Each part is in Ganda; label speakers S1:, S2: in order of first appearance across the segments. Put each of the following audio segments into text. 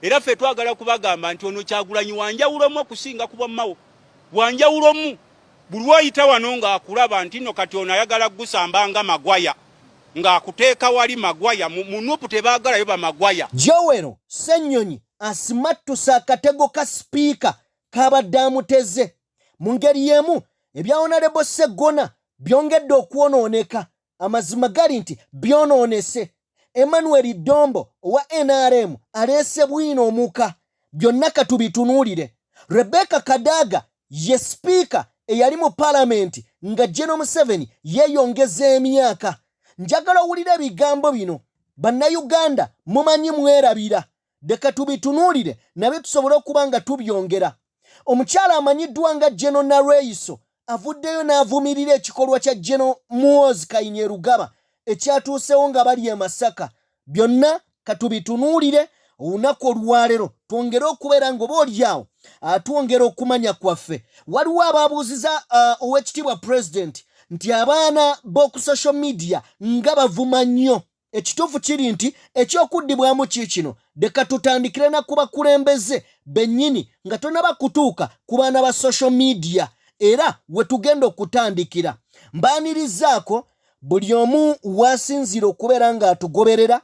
S1: era ffe twagala kubagamba nti ono Kyagulanyi wanjawulomu okusinga ku bwammawo wanjawulomu buli wayita wano ng'akulaba nti nno kati ono ayagala gusamba nga Magwaya ng'akuteeka wali Magwaya mu Nuupu tebaagalayo ba Magwaya.
S2: Jowero Ssenyonyi Asiimatuse akatego ka sipiika kabadde amuteze mu ngeri y'emu ebya Honorable Ssegina byongedde okwonooneka. Amazima gali nti byonoonese. Emmanuel Dombo owa NRM aleese bwino omuka. Byonna katubitunuulire. Rebecca Kadaga ye sipiika eyali mu Parliament nga General Museveni yeeyongeza emyaka. Njagala owulira ebigambo bino. Bannayuganda mumanyi mwerabira. Deka tubitunuulire nabyo tusobole okuba nga tubyongera. Omukyala amanyiddwa nga General Nareiso avuddeyo n'avumirira ekikolwa kya General Muhoozi Kainerugaba ekyatuusewo nga bali e Masaka. Byonna katubitunuulire olunaku olwaleero twongere okubeera ng'oboolyawo atwongera okumanya kwaffe. Waliwo abaabuuziza Oweekitiibwa President nti abaana b'oku social media nga bavuma nnyo. Ekituufu kiri nti ekyokuddibwamu kiikino deka tutandikire na ku bakulembeze bennyini nga tonaba kutuuka ku baana ba social media era we tugenda okutandikira. Mbaanirizaako buli omu wasinzira okubeera ng'atugoberera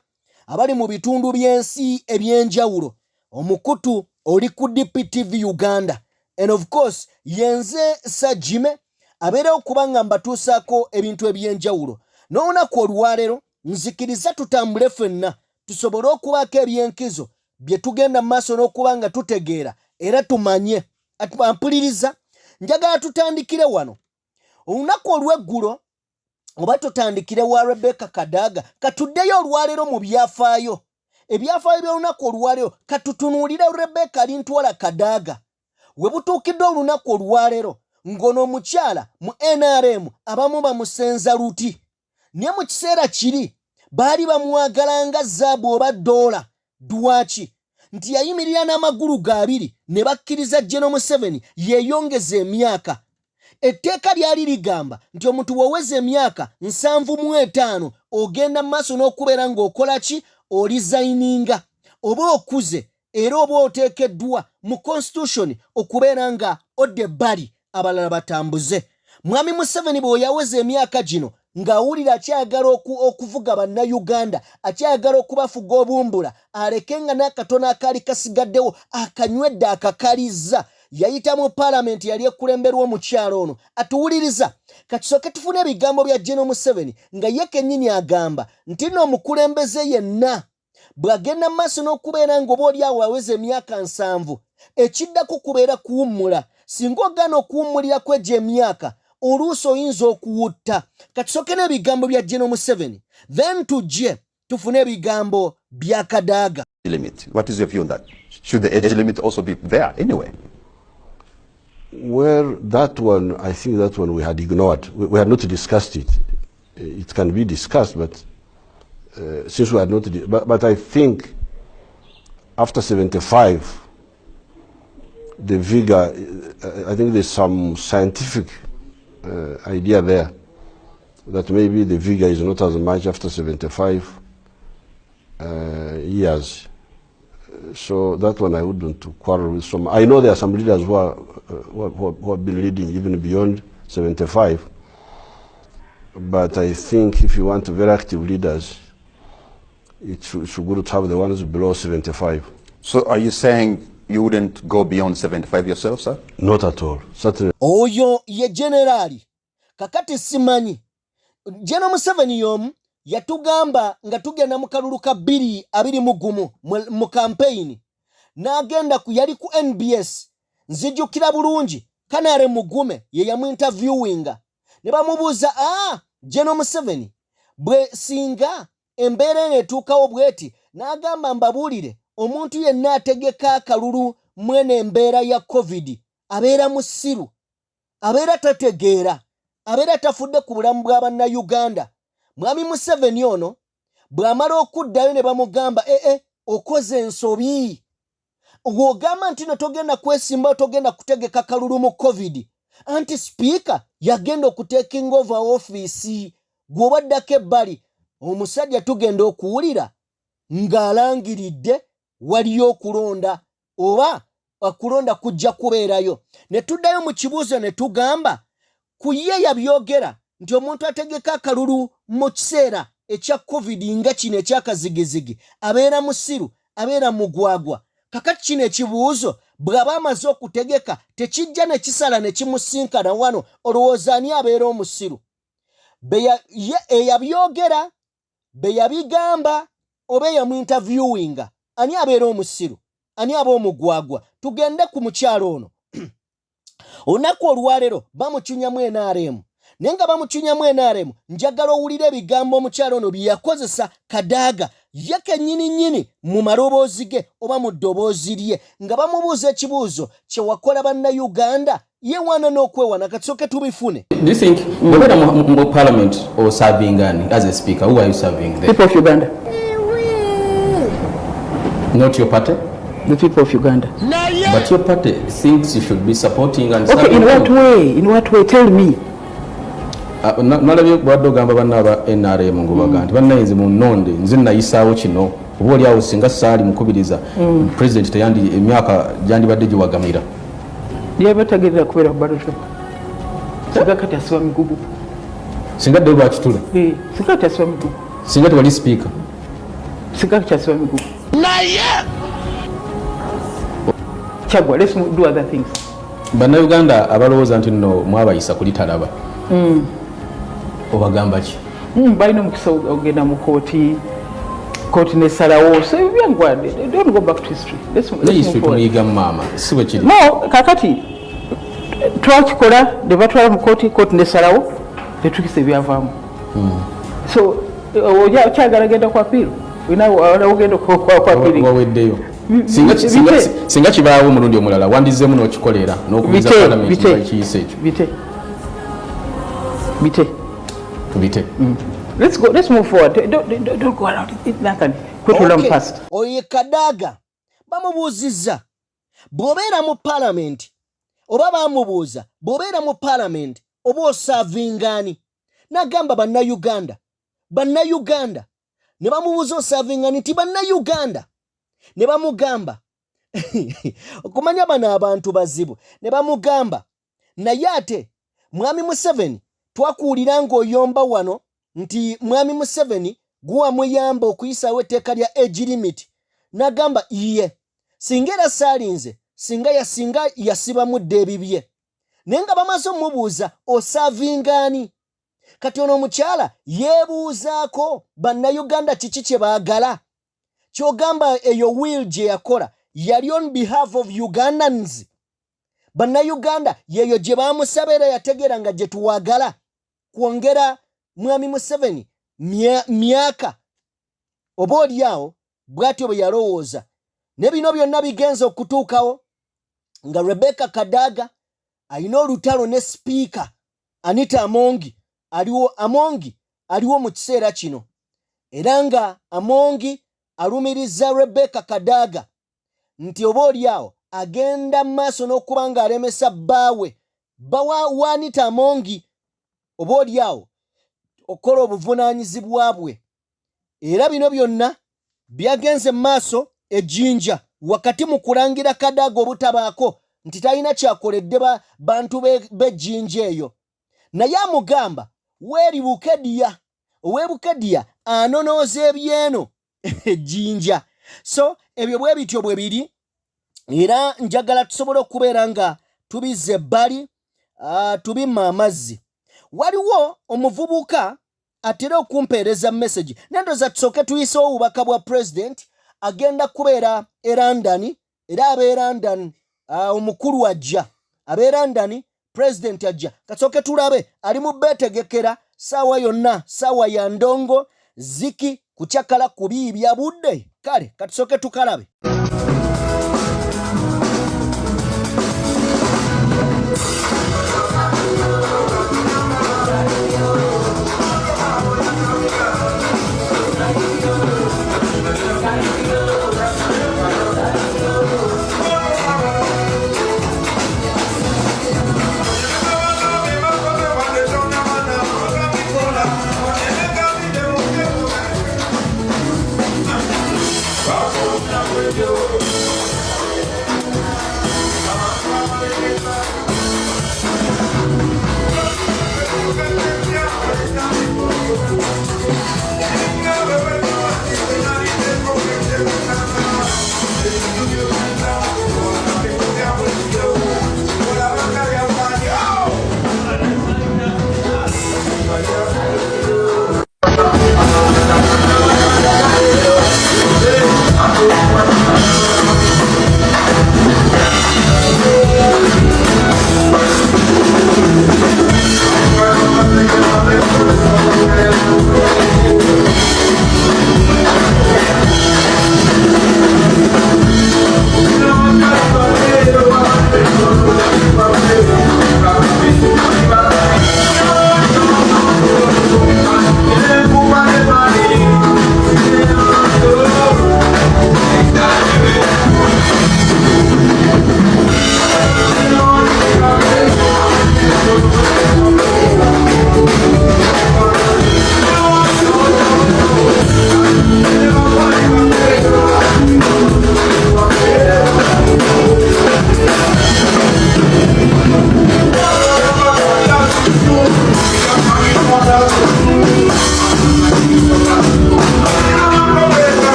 S2: abali mu bitundu by'ensi eby'enjawulo. Omukutu oli ku DPTV Uganda and of course yenze Sajime abeerewo okuba nga mbatuusaako ebintu eby'enjawulo. N'olunaku olwaleero nzikiriza tutambule ffenna tusobole okubaako ebyenkizo bye tugenda mu maaso n'okuba nga tutegeera era tumanye. Ampuliriza njagala tutandikire wano olunaku olw'eggulo oba tutandikire wa Rebecca Kadaga. Katuddeyo olwaleero mu byafaayo. Ebyafaayo by'olunaku olwaleero katutunuulire Rebecca Alintwala Kadaga. We butuukidde olunaku olwaleero ng'ono omukyala mu NRM abamu bamusenza luti. Naye mu kiseera kiri baali bamwagalanga zaabu oba ddoola. Dwaki? Nti yayimirira n'amagulu gaabiri ne bakkiriza General Museveni yeeyongeza emyaka. Etteeka lyali ligamba nti omuntu waweza emyaka 75 ogenda mu maaso n'okubeera ng'okola ki? Olizayininga. Oba okuze era oba oteekeddwa mu constitution okubeera nga odde ebbali abalala batambuze. Mwami Museveni bwe yaweza emyaka gino ng'awulira akyagala okuvuga bannayuganda, akyagala okubafuga obumbula, aleke nga n'akatono akaali kasigaddewo akanywedde akakalizza. Yayita mu Parliament yali ekulemberwa omukyalo ono. Atuwuliriza kakisoke tufune ebigambo bya General Museveni nga ye kennyini agamba nti nno omukulembeze yenna bw'agenda mu maaso n'okubeera ng'oboolyawo aweza emyaka 7 ekiddako kubeera kuwummula. Singa ogaana okuwummulira kw'egyo emyaka oluusi oyinza okuwutta. Kakisoke n'ebigambo bya General Museveni then tujje tufune ebigambo bya Kadaga.
S3: Limit. What is your view on that? Should the age limit also be there anyway?
S4: Well, that one, I think that one we had ignored. We had not discussed it. It can be discussed, but since we had not, but I think after 75, the vigor, I think there's some scientific idea there that maybe the vigor is not as much after 75 years. So that one I wouldn't quarrel with some. I know there are some leaders who have been leading even beyond 75. But I think if you want very active leaders, it should good to have the ones below 75.
S3: So are you saying you wouldn't go beyond 75 yourself, sir?
S4: Not at all. Certainly.
S2: Oyo ye generali. Kakati simanyi. General Museveni yomu yatugamba nga tugenda mu kalulu ka 2021 mu campaign. N'agenda ku yali ku NBS. Nzijukira bulungi. Kanare Mugume ye yamu interviewinga. Ne bamubuuza General Museveni bwe singa embeera etuukawo bweti n'agamba mbabuulire omuntu yenna ategeka akalulu mwene embeera ya COVID abeera musiru, abeera tategeera, abeera tafudde ku bulamu bwa bannayuganda. Mwami Museveni ono bw'amala okuddayo ne bamugamba okoze ensobi. Ogamba nti no togenda kwesimba, togenda kutegeka kalulu mu COVID. Anti speaker yagenda okuteking over office gwobaddako ebbali. Omusajja tugenda okuwulira ng'alangiridde waliyo okulonda oba okulonda kujja kubeerayo. Ne tuddayo mu kibuuzo ne tugamba ku ye yabyogera nti omuntu ategeka akalulu mu kiseera ekya covid nga kino ekyakazigizigi abeera musiru abeera mugwagwa. Kakati kino ekibuuzo bw'aba amaze okutegeka tekijja ne kisala ne kimusinkana wano olowooza ani abeera omusiru? Eyabyogera be yabigamba oba eyamuinterviewinga ani abeera omusiru ani aba omugwagwa? Tugende ku mukyalo ono. Olunaku olwaleero bamucunyamu NRM. Naye nga bamucunyamu NRM njagala owulire ebigambo omukyalo ono bye yakozesa Kadaga ye kennyini mu maloboozi ge oba mu ddoboozi lye nga bamubuuza ekibuuzo kye wakola bannayuganda ye wana n'okwewana. Kasooke tubifune.
S5: Do you think whether mu parliament or serving as a speaker, who are you serving there?
S6: People of Uganda.
S5: Not your party?
S6: The people of Uganda.
S5: But your party thinks you should be supporting and
S6: okay, in what way? In what way? Tell me.
S5: Nalabye bwadde ogamba bannaba NRM ngobaga nti bannayinza mu nnonde nze nayisaawo kino oba oli awo singa saali mukubiriza president teyandi emyaka gyandibadde giwagamira.
S6: Yabatagerera kubeera battlefield. Singa kati asiba migugu.
S5: Singa ddeo lwakitula.
S6: Singa kati asiba migugu.
S5: Singa tewali speaker.
S6: Singa kati asiba migugu. Chagwa, let's do other things.
S5: Bannayuganda abalowooza nti nno mwabayisa kulitalaba. Obagamba ki?
S6: Balina omukisa ogenda mu kooti nesalawo. So don't go back to history. Let's move forward.
S5: Mama, si bwe kiri.
S6: No, kakati twakikola ne batwala mu kooti nesalawo tetukisa ebyavaamu. So okyagala genda kwa piiro ogenda kwa piiro
S5: waweddeyo. Singa kibaawo omulundi omulala wandizeemu n'okikolera n'okubiza palamenti bakiyisa ekyo. Bite.
S6: Let's move forward. Don't go around it. Quit long past.
S2: Oye Kadaga bamubuuzizza bw'obeera mu parliament oba bamubuuza bw'obeera mu parliament oba osaavingani n'agamba bannayuganda ne bamubuuza osaavingani nti bannayuganda ne bamugamba okumanya bano abantu bazibu ne bamugamba naye ate mwami Museveni twakuwulira ng'oyomba wano nti mwami Museveni guwamuyamba okuyisawo etteeka lya age limit. N'agamba iye singa era saalinze singa yasiba mudde ebibye. Naye nga bamaze omubuuza osaavingani. Kati ono omukyala yeebuuzaako bannayuganda kiki kye baagala. Kyogamba eyo will gye yakola yali on behalf of Ugandans. Bannayuganda yeyo gye baamusaba era yategeera nga gye tuwagala kwongera mwami Museveni myaka oba oliawo bw'atyo bwe yalowooza. Ne bino byonna bigenza okutuukawo nga Rebecca Kadaga alina olutalo ne speaker Anita Amongi aliwo mu kiseera kino era nga Amongi alumiriza Rebecca Kadaga nti oba oliawo agenda maaso n'okuba ng'alemesa bbaawe bawa Anita Amongi oba oliawo okola obuvunaanyizibwa bwe. Era bino byonna byagenze maaso ejjinja wakati mu kulangira Kadaga obutabaako nti talina kyakoledde bantu b'ejjinja eyo. Naye amugamba weeri Bukedya ow'Ebukedya anonooza ebyeno ejjinja. So ebyo bwe bityo bwe biri era njagala tusobole okubeera nga tubizze ebbali tubimma amazzi. Waliwo omuvubuka atera okumpeereza message nendoza tusooke tuyisewo obubaka bwa president agenda kubeera e London era abe London omukulu ajja abe London president ajja. Kasooke tulabe ali mu beetegekera saawa yonna saawa ya ndongo ziki kukyakala kubi bya budde. Kale katusooke tukalabe.
S7: Radio.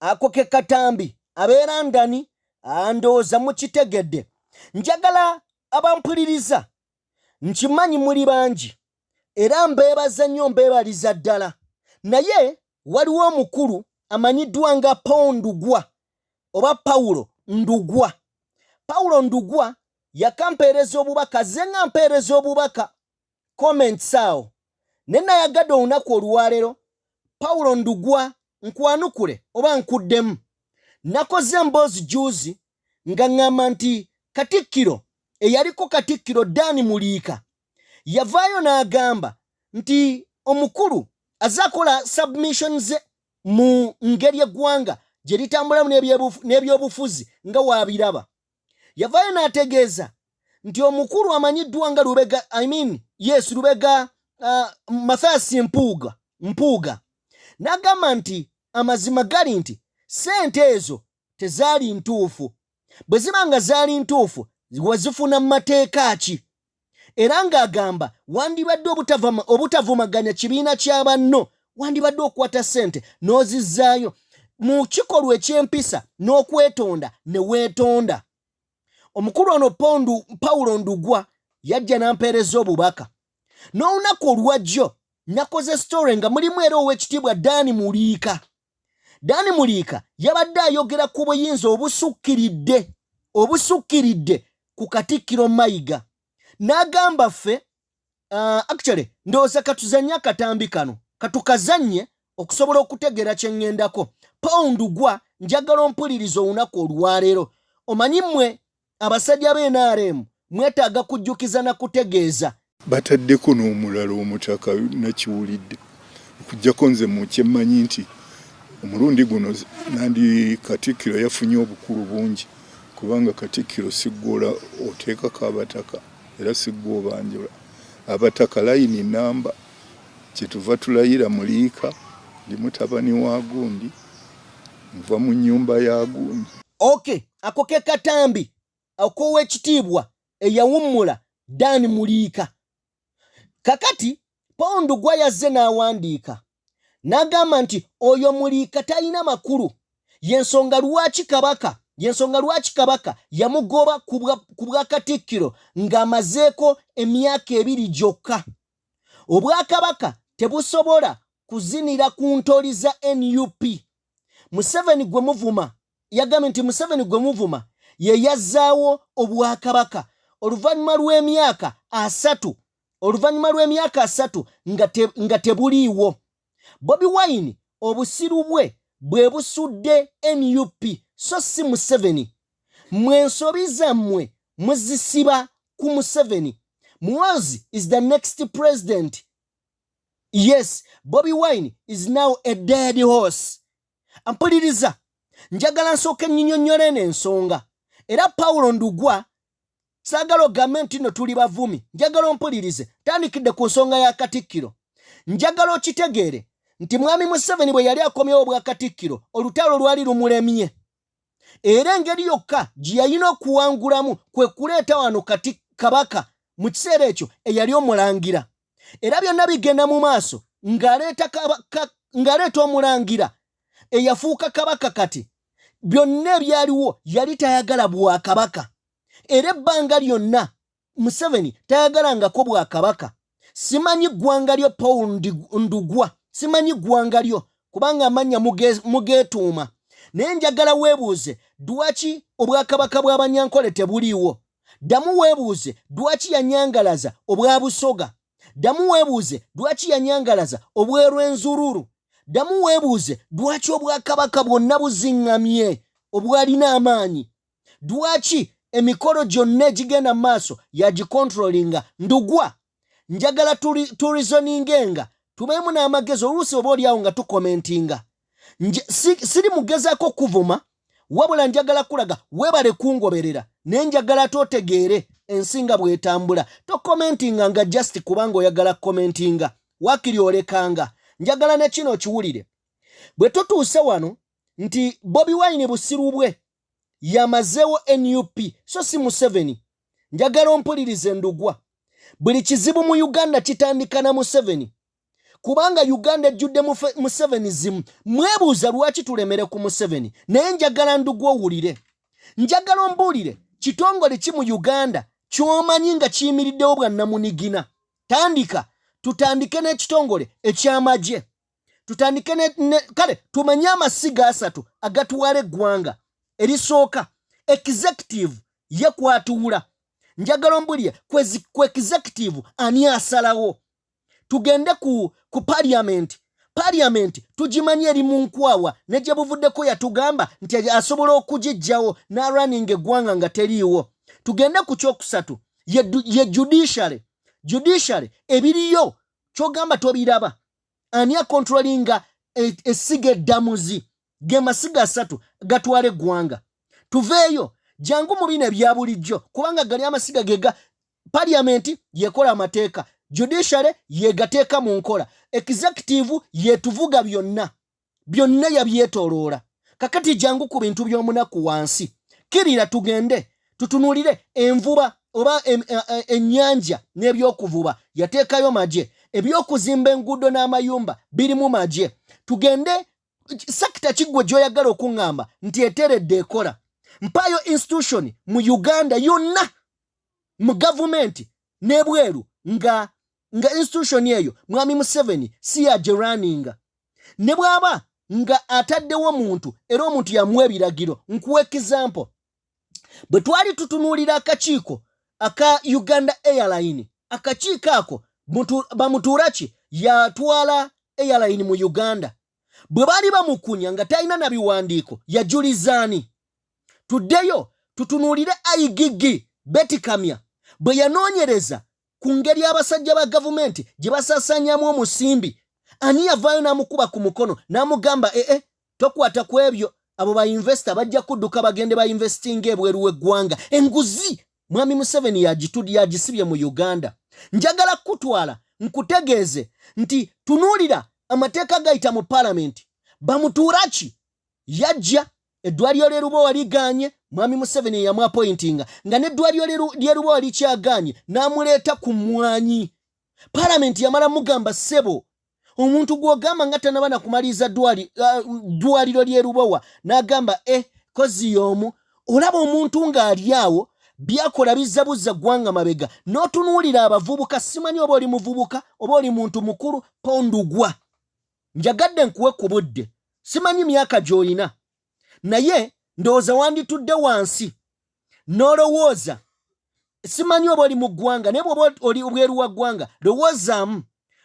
S2: ako ke katambi abeera ndani andooza mukitegedde. Njagala abampuliriza nkimanyi muli bangi era mbeebaza nnyo mbeebaliza ddala, naye waliwo omukulu amanyiddwa nga Ndugwa oba Pawulo Ndugwa. Pawulo Ndugwa yakampeereza obubaka, ze nga mpeereza obubaka comments awo ne nayagadde olunaku olwaleero Pawulo Ndugwa nkwanukule oba nkuddemu. Nakoze emboozi juuzi nga ngamba nti Katikkiro eyaliko Katikkiro Dani Muliika yavaayo n'agamba nti omukulu azakola submission ze mu ngeri eggwanga gye litambulamu n'ebyobufuzi nga waabiraba. Yavaayo n'ategeeza nti omukulu amanyiddwa nga Lubega, Lubega Mathias Mpuuga. N'agamba nti amazima gali nti sente ezo tezaali ntuufu. Bwe ziba nga zaali ntuufu wazifuna mu mateeka ki? Era ng'agamba wandibadde obutavumaganya kibiina kya banno, wandibadde okwata sente n'ozizzaayo mu kikolwa eky'empisa n'okwetonda ne weetonda. Omukulu ono Pawulo Ndugwa yajja n'ampeereza obubaka. N'olunaku olwajjo nakoze story nga mulimu era ow'ekitiibwa Dani Muliika. Dani Muliika yabadde ayogera ku buyinza obusukkiridde ku Katikkiro Mayiga. N'agamba ffe actually ndowooza katuzannye akatambi kano katukazannye okusobola okutegeera kye ŋŋendako. Pawulo Ndugwa njagala ompuliriza olunaku olwaleero. Omanyi mmwe abasajja b'e NRM mwetaaga kujjukiza na kutegeeza.
S7: Bataddeko n'omulala omutaka nakiwulidde okuggyako nze mu kyemmanyi nti omulundi guno nandi Katikkiro yafunye obukulu bungi, kubanga Katikkiro siggoola oteekako abataka era siggwa obanjula abataka layini namba kyetuva tulayira Muliika ndi mutabani wa gundi nva mu nnyumba ya gundi.
S2: Okay, ako ke katambi ak'owekitiibwa eyawummula Dani Muliika. Kakati Paul Ndugwa yazze n'awandiika n'agamba nti oyo Muliika talina makulu yensonga lwaki kabaka yamugoba ku bwa Katikkiro ng'amazeeko emyaka 2 gyokka. Obwakabaka tebusobola kuzinira ku ntoli za NUP. Museveni gwe muvuma yagambye nti Museveni gwe muvuma ye yazzaawo obwakabaka oluvannyuma lw'emyaka 3 nga tebuliiwo. Bobi Wine obusiru bwe busudde NUP so si Museveni. Mwensobi zammwe muzisiba ku Museveni. Muhoozi is the next president. Yes, Bobi Wine is now a dead horse. Ampuliriza, njagala nsooke nnyinnyonnyole n'ensonga. Era Paulo Ndugwa saagala ogambe nti nno tuli bavumi. Njagala ompulirize, tandikidde ku nsonga ya Katikkiro. Njagala okitegeere nti mwami Museveni bwe yali akomyewo obwa Katikkiro olutalo lwali lumulemye. Era engeri yokka gye yalina okuwangulamu kwe kuleeta wano kabaka mu kiseera ekyo eyali omulangira. Era byonna bigenda mu maaso ng'aleeta omulangira eyafuuka kabaka kati. Byonna ebyaliwo yali tayagala bwakabaka. Era ebbanga lyonna Museveni tayagalangako bwakabaka. Simanyi ggwanga lyo Paul Ndugwa, simanyi ggwanga lyo kubanga amannya mugeetuuma. Naye njagala weebuuze lwaki obwakabaka bw'Abanyankole tebuliiwo. Ddamu weebuuze lwaki yanyangalaza obwa Busoga. Ddamu weebuuze lwaki yanyangalaza obw'Erwenzururu. Ddamu weebuuze lwaki obwakabaka bwonna buziŋŋamye obwalina amaanyi. Lwaki emikolo gyonna egigenda mu maaso yagikontrolinga. Ndugwa njagala tulizoningenga tubeemu n'amagezi oluusi oba oliawo nga tukomentinga. Siri mugezaako kuvuma wabula njagala kulaga weebale kungoberera naye njagala totegeere ensinga bw'etambula. Tokomentinga nga just kubanga oyagala komentinga wakiri olekanga. Njagala ne kino kiwulire. Bwe tutuuse wano nti Bobi Wine busiru bwe yamazeewo NUP so si Museveni. Njagala ompulirize Ndugwa. Buli kizibu mu Uganda kitandika na Museveni. Kubanga Uganda ejjudde Museveni zimu. Mwebuuza lwaki tulemere ku Museveni. Naye njagala Ndugwa owulire. Njagala ombuulire kitongole ki mu Uganda ky'omanyi nga kiyimiriddewo bwa namunigina. Tutandike n'ekitongole eky'amagye. Tutandike kale tumanye amasiga 3 agatuwala eggwanga. Erisooka executive ye kwatuula. Njagala ombulire ku executive ani asalawo. Tugende ku parliament. Parliament tugimanye eri mu nkwawa ne gye buvuddeko yatugamba nti asobola okugijjawo na running eggwanga nga teriiwo. Tugende ku kyokusatu ye judiciary ebiriyo kyogamba tobiraba. Ani akontrolinga essiga eddamuzi ge masiga 3 gatwala eggwanga. Tuveeyo jangu mu bino ebya bulijjo kubanga gali amasiga gega. Parliament yekola amateeka, judiciary yegateeka mu nkola, executive yetuvuga byonna yabyetoloola. Kakati jangu ku bintu by'omunaku wansi. Kirira tugende tutunulire envuba oba ennyanja n'ebyokuvuba yateekayo magye. Ebyokuzimba enguudo n'amayumba birimu magye. Tugende sekita kiggwe gy'oyagala okuŋŋamba nti eteredde ekola. Mpayo institution mu Uganda yonna mu gavumenti n'ebweru nga institution eyo mwami Museveni si yagiraninga. Ne bw'aba nga ataddewo muntu era omuntu yamuwa ebiragiro. Nkuwa example. Bwe twali tutunuulira akakiiko aka Uganda Airline, akakiiko ako bamutuuraki yatwala airline mu Uganda. Bwe baali bamukunya nga talina na biwandiiko yajulizaani. Tuddeyo tutunuulire IGG Betikamya bwe yanoonyereza ku ngeri abasajja ba gavumenti gye basaasaanyamu omusimbi. Ani yavaayo n'amukuba ku mukono n'amugamba tokwata ku ebyo, abo ba investor bajja kudduka bagende ba investing ebweru w'eggwanga. Enguzi mwami Museveni yagisibye mu Uganda. Njagala kutwala nkutegeeze nti tunuulira amateeka gayita mu parliament. Bamutuuraki yajja eddwaliro ly'erubo waliganye mwami Museveni yamwapointinga nga n'eddwaliro ly'erubo walikyaganye n'amuleeta ku mwanyi. Parliament yamala mugamba ssebo omuntu gw'ogamba nga tanaba kumaliza ddwaliro ly'e Lubowa n'agamba kozi y'omu olaba omuntu ng'ali awo byakola bizzabuza ggwanga mabega n'otunuulira abavubuka simanyi oba oli muvubuka oba oli muntu mukulu pondugwa njagadde nkuwe ku budde simanyi myaka gy'olina naye ndowooza wanditudde wansi n'olowooza simanyi oba oli mu ggwanga naye bw'oba oli bweru wa ggwanga lowoozaamu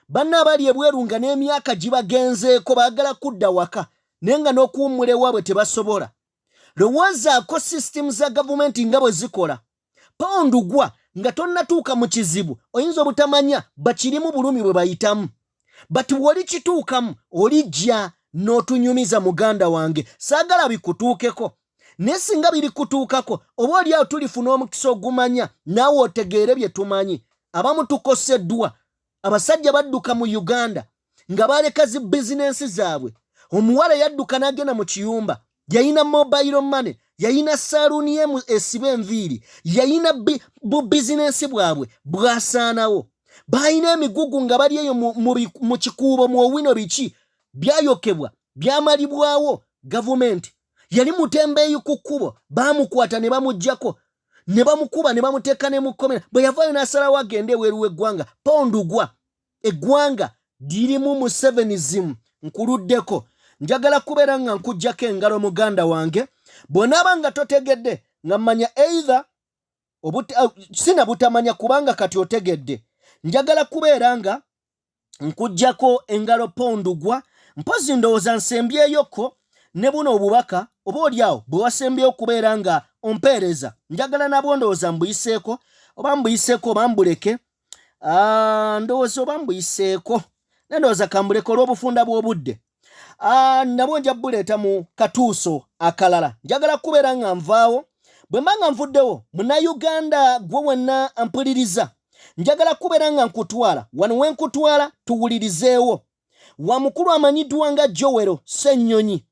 S2: banna abali ebweru nga n'emyaka gibagenzeeko baagala kudda waka naye nga n'okuwummula ewaabwe tebasobola lowoozaako sisitemu za gavumenti nga bwe zikola pawundugwa nga tonnatuuka mu kizibu oyinza obutamanya bakirimu bulumi bwe bayitamu bati bw'oli kituukamu olijja n'otunyumiza muganda wange saagala bikutuukeko naye singa biri kutuukako oba oli awo tulifuna omukisa ogumanya naawe otegeere bye tumanyi abamu tukoseddwa abasajja badduka mu Uganda nga baleka zi bizinensi zaabwe omuwala yadduka n'agenda mu kiyumba yayina mobile money yayina saluuni ye esiba enviiri yayina bu bizinensi bwabwe bwasaanawo bayina emigugu nga bali eyo mu kikuubo mu owino biki byayokebwa byamalibwawo gavumenti yali mutembeeyi ku kkubo baamukwata ne bamuggyako ne bamukuba ne bamuteeka ne mukomera bwe yavaayo n'asalawo agende eweeru w'eggwanga pawundugwa eggwanga lirimu Musevenizimu nkuluddeko njagala kubeera nga nkuggyako engalo muganda wange bw'onaaba nga totegedde nga mmanya either sina butamanya kubanga kati otegedde njagala kubeera nga nkuggyako engalo pawundugwa mpozi ndowooza nsembyeyoko ne buno obubaka oba oliawo bwe wasembyeyo okubeera nga ompeereza njagala nabwo ndowooza mbuyiseeko oba mbuyiseeko oba mbuleke ndowooza oba mbuyiseeko ne ndowooza kambuleke olw'obufunda bw'obudde nabwo nja buleeta mu katuuso akalala njagala kubeera nga nvaawo bwe mba nga nvuddewo munnayuganda gwe wenna mpuliriza njagala kubeera nga nkutwala wano we nkutwala tuwulirizeewo wa mukulu amanyiddwa nga Jowero Ssenyonyi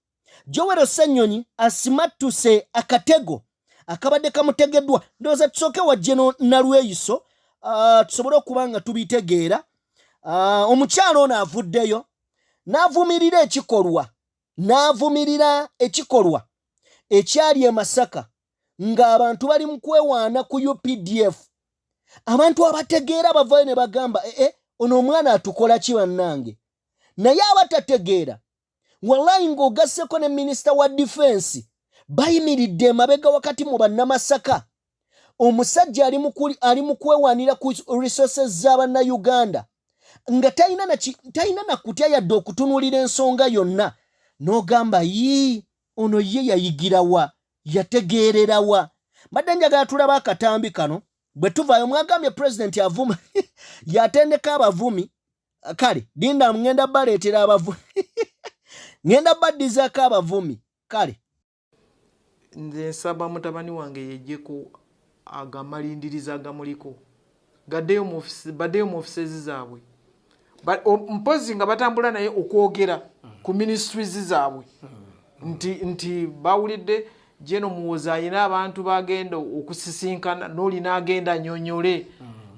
S2: Jowero Ssenyonyi Asiimatuse akatego akabadde kamutegeddwa ndowooza tusooke wajje nalweyiso tusobole okuba nga tubitegeera omukyalo ono avuddeyo n'avumirira ekikolwa ekyali e Masaka ng'abantu bali mu kwewaana ku UPDF abantu abategeera bavayo ne bagamba ono omwana atukola ki bannange naye abatategeera wallahi ng'ogasseko ne minisita wa defense bayimiridde emabega wakati mu bannamasaka omusajja ali mu kwewaanira ku resources z'abannayuganda nga talina nakutya yadde okutunuulira ensonga yonna n'ogamba ono ye yayigirawa yategeererawa mbadde njagala tulaba akatambi kano bwe tuvaayo mwagambye pulezidenti avuma yatendeka abavumi kale linda ngenda baleetera abavumi ngenda baddizaako abavumi kale
S8: nze nsaba mutabani wange yejjeko agamalindiriza agamuliko baddeyo mu offices zaabwe mpozi nga batambula naye okwogera ku ministries zaabwe nti bawulidde jeno muwoza ayina abantu bagenda okusisinkana n'olina agenda nyonyole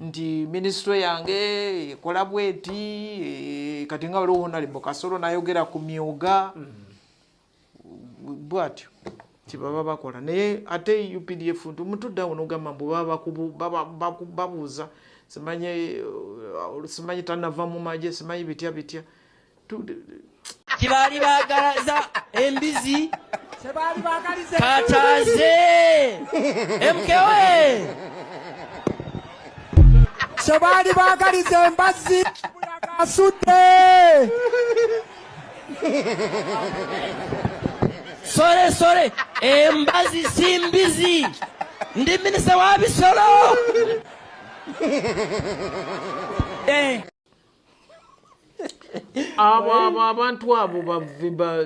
S8: nti ministry yange ekola bweti kati nga waliwo honorable Kasolo nayogera ku myoga bwatyo tibaba bakola naye ate UPDF mutuddawo n'ogamba mbu babuuza simanyi tanava mu maje simanyi bitya
S9: kibaali bagalaza embizi kataze MKwe
S10: sebaali bagaliza embazzi asudde
S9: sore embazi simbizi ndi minisita wa bisolo
S8: abantu abo bavimba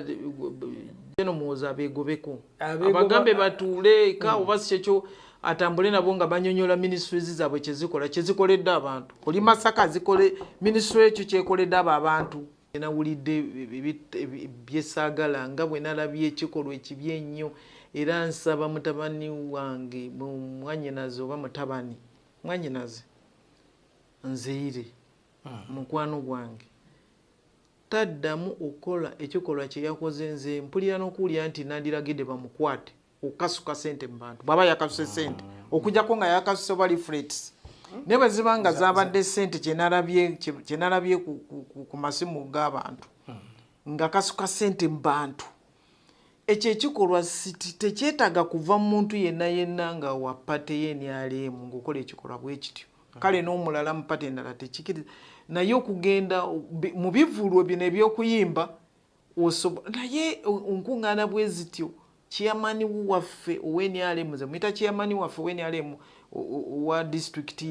S8: jeno muwoza abegobeko abagambe batuule ka oba kyekyo atambule nabo nga banyonyola ministries zaabwe kyezikoledde abantu oli Masaka zikole ministry ekyo kyekoledde abantu nawulidde byesaagala nga bwe nalabye ekikolwa ekibi ennyo era nsaba mutabani wange mwanyinaze oba mutabani mwanyinaze nziire mukwano gwange taddamu okola ekikolwa kye yakoze nze mpulira n'okuwulira nti nandiragidde bamukwate okasuka ssente mu bantu bw'aba yakasuse ssente okujjako nga yakasuse oba leaflets ne bwe ziba nga zabadde ssente kye nalabye ku masimu g'abantu nga kasuka ssente mu bantu ekyo ekikolwa tekyetaaga kuva mu muntu yenna nga wa pate ye NRM ng'okola ekikolwa bwe kityo kale n'omulala mu pate endala tekikiriza naye okugenda mu bivulwo bino eby'okuyimba naye nkuŋŋaana bwe zityo chairman waffe owe-NRM ze muyita chairman waffe owe-NRM wa district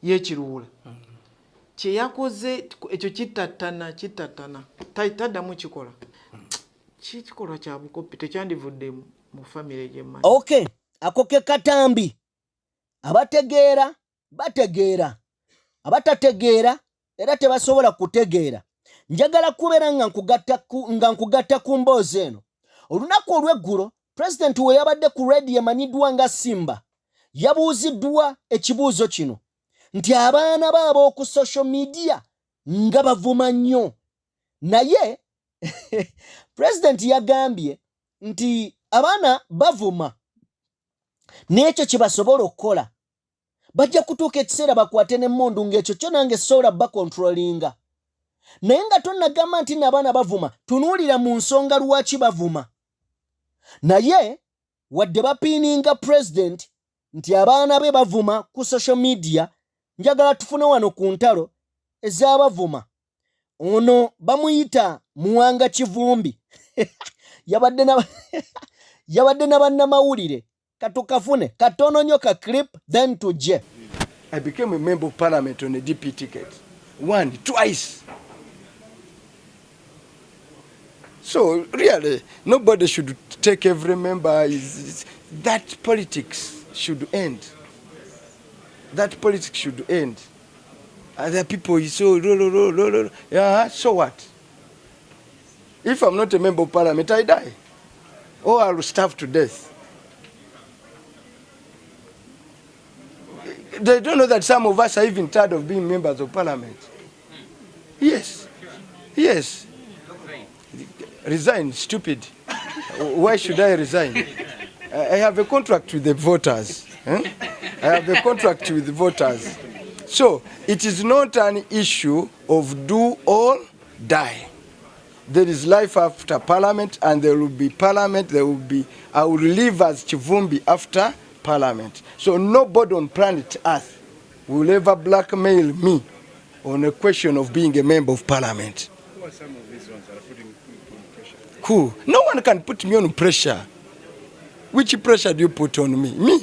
S8: y'Ekiruula kye yakoze ekyo kitattana taddamu kikola kikolwa kya bukopi tekyandivudde mu famire gyemmanyi.
S2: Okay, ako ke katambi abategeera bategeera abatategeera era tebasobola kutegeera. Njagala kubeera nga nkugatta ku mboozi eno. Olunaku olw'eggulo President we yabadde ku radio emanyiddwa nga Simba yabuuziddwa ekibuuzo kino nti abaana baabo ku social media nga bavuma nnyo. Naye President yagambye nti abaana bavuma n'ekyo kye basobola okukola bajja kutuuka ekiseera bakwate n'emmundu ng'ekyo kyo nange sobola bakontrolinga. Naye nga tonnagamba nti n'abaana bavuma tunuulira mu nsonga lwaki bavuma. Naye wadde bapiininga President nti abaana be bavuma ku social media njagala tufune wano ku ntalo ez'abavuma. Ono bamuyita Muwanga Kivumbi yabadde na bannamawulire katukafune katono nnyo ka clip then tujje.
S11: I became a member of parliament on a DP ticket. Twice. So really, nobody should take every member. That politics should end. That politics should end. Other people, so what? If I'm not a member of parliament, I die. Or I'll starve to death. They don't know that some of us are even tired of being members of parliament. Yes. Resign, stupid. Why should I resign? I have a contract with the voters. So it is not an issue of do or die. There is life after parliament, and there will be parliament. I will live as Kivumbi after parliament. So nobody on planet Earth will ever blackmail me on a question of being a member of parliament.
S12: Who are some of these ones that are putting pressure?
S11: Cool. No one can put me on pressure. Which pressure do you put on me? Me,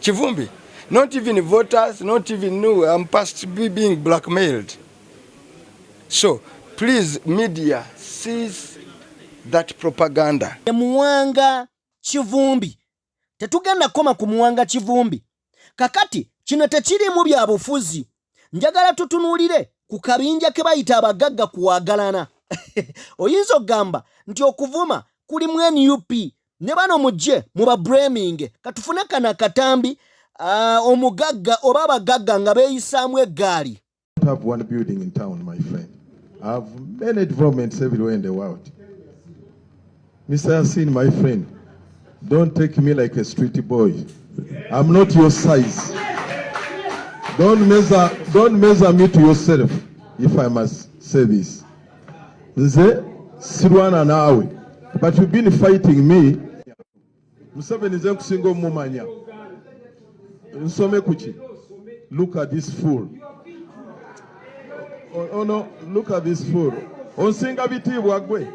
S11: Kivumbi. Not even voters, not even no. I'm past being blackmailed. So please, media, cease that propaganda.
S2: Muwanga Kivumbi. Tetugenda koma ku Muwanga Kivumbi. Kakati kino tekirimu bya bufuzi. Njagala tutunuulire ku kabinja ke bayita abagagga kuwagalana. Oyinza okugamba nti okuvuma kuli mu NUP ne bano mujje muba braming katufune kana katambi omugagga oba abagagga nga beeyisaamu eggaali.
S13: I have one building in town, my friend. I have many developments everywhere in the world. Mr. Yasin, my friend, don't take me like a street boy. I'm not your size. Don't measure me to yourself, if I must say this. Nze sirwana nawe, but you've been fighting me. Museveni nze nkusinga omumanya. Nsome kuki. Look at this fool. Oh no, look at this fool. Onsinga bitibwa gwe.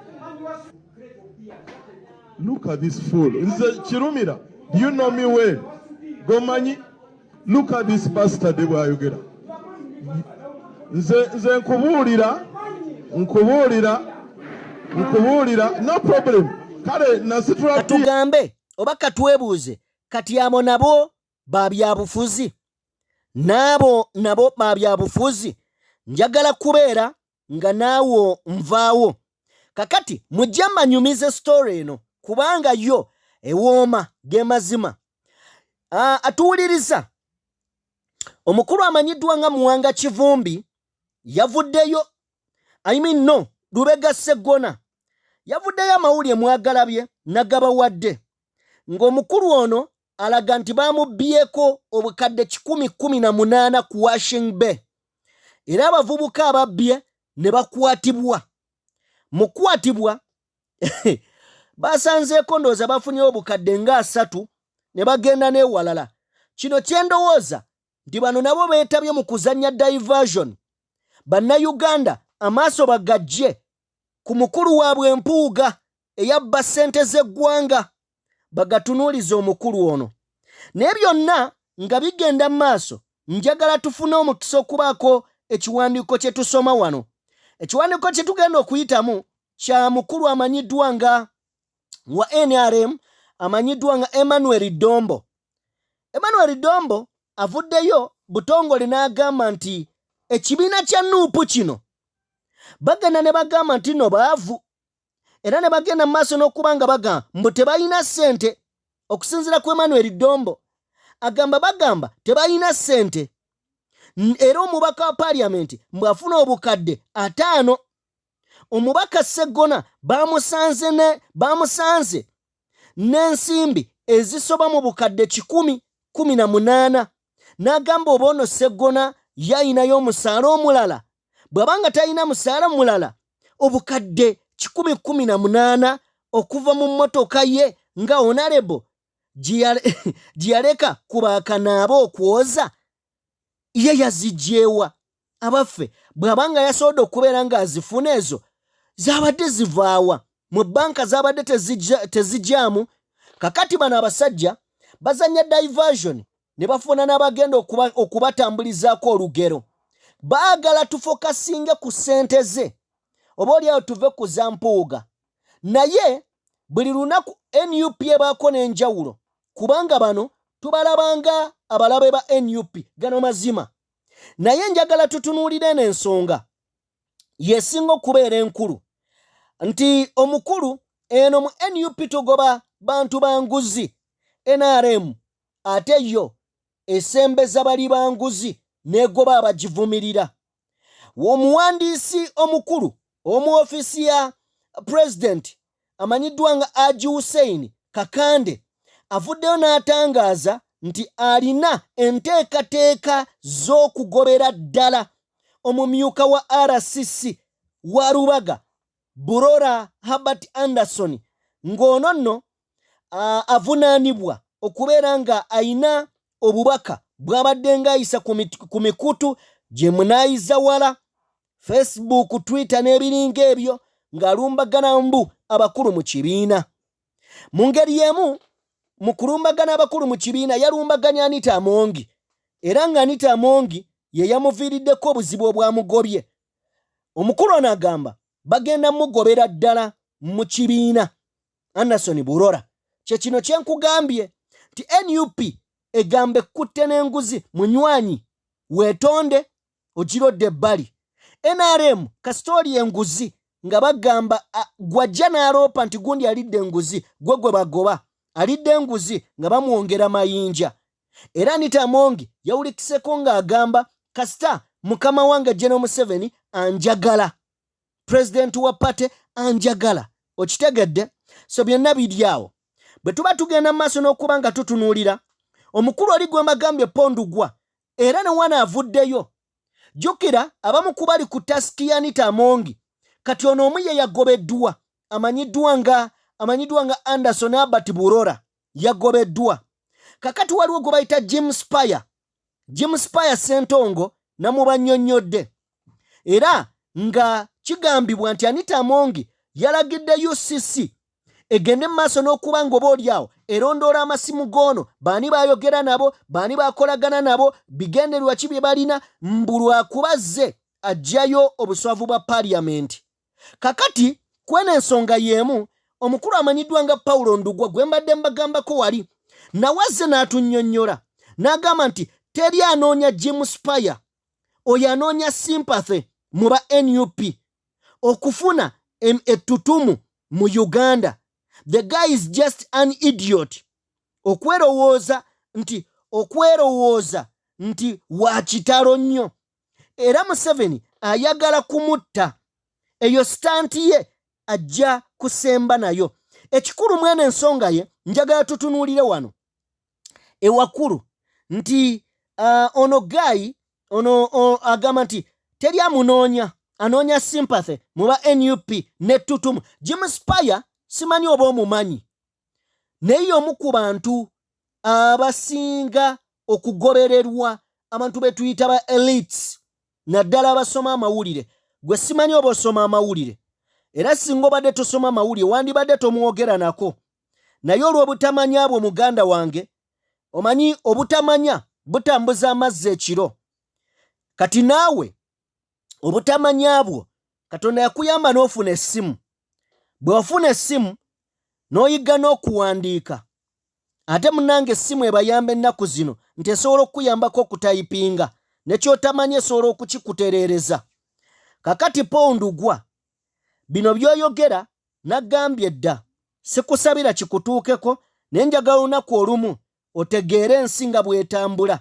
S13: Look at this fool. Nze Kirumira, do you know me well? Gomanyi. Look at this bastard bwayogera. Nze nkubuulira no problem. Kale nasitula
S2: katugambe oba katwebuuze kati abo nabo babyabufuzi. Nabo babyabufuzi. Njagala kubeera nga naawo nvaawo. Kakati mujje manyumize story eno kubanga yo ewooma ge mazima. Atuwuliriza omukulu amanyiddwa nga Muwanga Kivumbi yavuddeyo no Lubega Sseggona yavuddeyo amawulire mwagalabye nagabawadde ng'omukulu ono alaga nti bamubbyeko obukadde 118 ku Washing Bay era abavubuka ababbye ne bakwatibwa mu kukwatibwa basanzeeko ndowooza bafunye obukadde nga 3 ne bagenda n'ewalala. Kino kyendowooza nti bano nabo beetabye mu kuzannya diversion. Bannayuganda amaaso bagajje ku mukulu waabwe empuuga eyabba ssente z'eggwanga bagatunuuliza omukulu ono. Naye byonna nga bigenda mu maaso, njagala tufune omukisa okubaako ekiwandiiko kye tusoma wano. Ekiwandiiko kye tugenda okuyitamu kya mukulu amanyiddwa nga wa NRM amanyiddwa nga Emmanuel Dombo. Emmanuel Dombo avuddeyo butongole n'agamba nti ekibiina kya NUP kino bagenda ne bagamba nti no baavu era ne bagenda mu maaso n'okuba nga bagamba mbu tebalina ssente. Okusinziira ku Emmanuel Dombo bagamba tebalina ssente era omubaka wa paliamenti mbw'afuna obukadde 5. Omubaka Sseggona bamusanze n'ensimbi ezisoba mu bukadde 118 n'agamba oba ono Sseggona yayinayo omusaala omulala. Bw'abanga talina musaala mulala obukadde 118 okuva mu mmotoka ye nga honorable gye yaleka kubaakanaaba okwoza ye yazigyewa. Abaffe bw'abanga yasobodde okubeera ng'azifuna ezo zabadde zivaawa mu banka zabadde tezijjaamu. Kakati bano abasajja bazanya diversion ne bafuna n'abagenda okubatambulizaako olugero. Baagala tufokasinge ku ssente ze oba oliawo tuve ku za mpuuga. Naye buli lunaku NUP ebaako n'enjawulo kubanga bano tubalabanga abalabe ba NUP gano mazima. Naye njagala tutunuulire n'ensonga yesinga okubeera enkulu nti omukulu eno mu NUP tugoba bantu banguzi NRM ate yo esembeza bali banguzi negoba abagivumirira. Omuwandiisi omukulu omu ofisi ya president amanyiddwa nga Haji Hussein Kakande avuddeyo n'atangaaza nti alina enteekateeka z'okugobera ddala omumyuka wa RCC wa Rubaga Burora Herbert Anderson ng'ono nno avunaanibwa okubeera nga ayina obubaka bw'abadde ng'ayisa ku mikutu gye munaayiza wala Facebook, Twitter n'ebiringa ebyo ng'alumbagana mbu abakulu mu kibiina. Mu ngeri y'emu mu kulumbagana abakulu mu kibiina yalumbaganya Anita Amongi era nga Anita Amongi ye yamuviiriddeko obuzibu obwamugobye. Omukulu ono agamba bagenda mugobera ddala mu kibiina. Anderson Burora kye kino kye nkugambye nti NUP egambe kutte n'enguzi munywanyi weetonde ogirodde ebbali. NRM kasitooli enguzi nga bagamba gwajja n'aloopa nti gundi alidde enguzi gwe bagoba alidde enguzi nga bamwongera mayinja. Era Anita Amongi yawulikiseko ng'agamba kasita mukama wange General Museveni anjagala, president wa pate anjagala. Okitegedde? So byonna biri awo. Bwe tuba tugenda mu maaso n'okuba nga tutunuulira omukulu oli gwe mbagambye Pondugwa era ne wana avuddeyo. Jjukira abamu ku bali ku tasiki ya Anita Amongi kati ono omu ye yagobeddwa amanyiddwa nga Anderson Albert Burora yagobeddwa. Kakati waliwo gwe bayita Jim Spire Ssentongo namubannyonnyodde era nga kigambibwa nti Anita Amongi yalagidde UCC egende mu maaso n'okuba ng'oba oliawo erondoola amasimu g'ono baani baayogera nabo baani baakolagana nabo bigendererwa ki bye balina mbulwakubazze ajjayo obuswavu bwa paliamenti. Kakati kwena ensonga y'emu omukulu amanyiddwa nga Paulo Ndugwa gwe mbadde mbagambako wali nawazze n'atunnyonnyola n'agamba nti teri anoonya Jim Spire oyo anoonya sympathy mu ba NUP okufuna ettutumu mu Uganda. The guy is just an idiot. Okwerowooza nti wa kitalo nnyo. Era Museveni ayagala kumutta eyo stanti ye ajja kusemba nayo. Ekikulu mwene ensonga ye njagala tutunuulire wano ewakulu nti ono Guy ono agamba nti teri amunoonya, anoonya sympathy muba NUP nettutumu. Jim Spire simanyi oba omumanyi, naye omu ku bantu abasinga okugobererwa, abantu betuyita ba elites, naddala abasoma amawulire. Gwe simanyi oba osoma amawulire, era singa obadde tosoma amawulire wandibadde tomwogera nako, naye olw'obutamanya bwo muganda wange, omanyi obutamanya butambuza amazzi ekiro. Kati naawe obutamanya bwo Katonda yakuyamba n'ofuna essimu. Bwe wafuna essimu n'oyiga n'okuwandiika, ate munange essimu ebayamba ennaku zino nti esobola okukuyambako okutayipinga, nekyotamanya esobola okukikutereereza. Kakati pondugwa bino by'oyogera nagambye dda sikusabira kikutuukeko, naye njagala olunaku olumu otegeere ensi nga bw'etambula.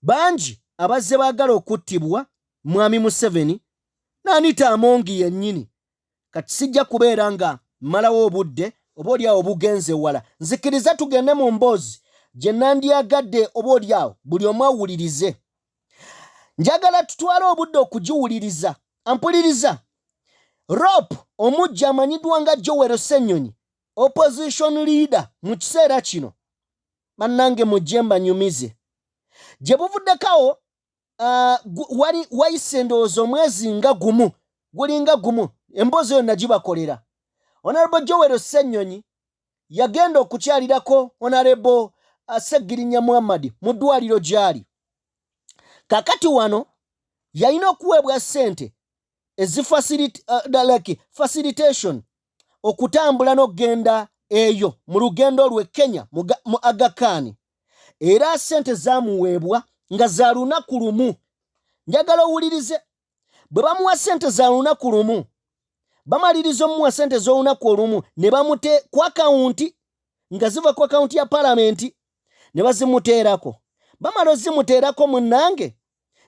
S2: Bangi abazze baagala okuttibwa mwami Museveni n'Anita Among yennyini. Kati sijja kubeera nga mmalawo obudde oba oliawo bugenze wala. Nzikiriza tugende mu mboozi gye nandyagadde oba oliawo buli omu awulirize. Njagala tutwale obudde okugiwuliriza. Ampuliriza. Rope omujja amanyiddwa nga Joel Ssenyonyi, opposition leader mu kiseera kino, bannange mujje mbanyumize. Gye buvuddekawo wayise endowooza omwezi nga gumu, gulinga gumu, emboozi eyo nagibakolera. Honorable Joel Ssenyonyi yagenda okukyalirako Honorable Ssegina Muhammad mu ddwaliro gy'ali. Kakati wano yalina okuweebwa ssente facilitation okutambula n'okgenda eyo mu lugendo lwe Kenya mu Aga Khan. Era ssente zaamuweebwa nga za lunaku lumu. Njagala owulirize, bwe bamuwa ssente za lunaku lumu, bamaliriza omuwa ssente z'olunaku olumu ne bamute ku akawunti nga ziva ku akawunti ya palamenti ne bazimuteerako. Bamala ozimuteerako munnange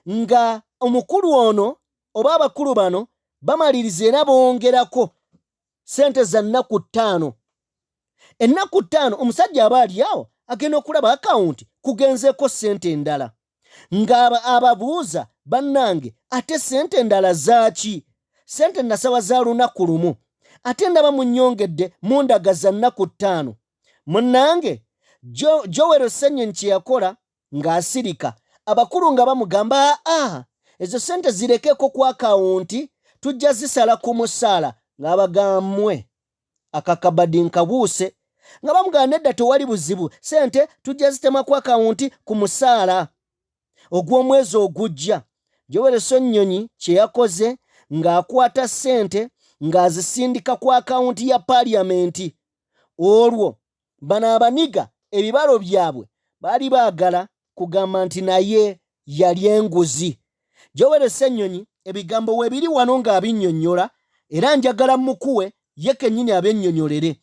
S2: nga omukulu ono oba abakulu bano bamaliriza era bongerako ssente za nnaku 5. Ennaku 5 omusajja aba ali awo agenda okulaba akawunti kugenzeeko ssente endala. Nga ababuuza bannange ate ssente endala zaaki? Ssente nasaba za lunaku lumu ate ndaba munnyongedde mundagaza nnaku 5. Munnange Joel Ssenyonyi kye yakola ng'asirika, abakulu nga bamugamba ezo ssente zirekeko ku akawunti tujja zisala ku musaala, ng'abagammwe akakabadi nkabuuse, nga bamugamba nedda tewali buzibu, ssente tujja zitema ku akawunti ku musaala ogw'omwezi ogujja. Joel Ssenyonyi kye yakoze ng'akwata ssente ng'azisindika ku akawunti ya paliamenti. Olwo bano abaniga ebibalo byabwe baali baagala kugamba nti naye yali enguzi. Joel Ssenyonyi ebigambo we biri wano ng'abinnyonnyola, era njagala mukuwe ye kennyini abennyonnyolere.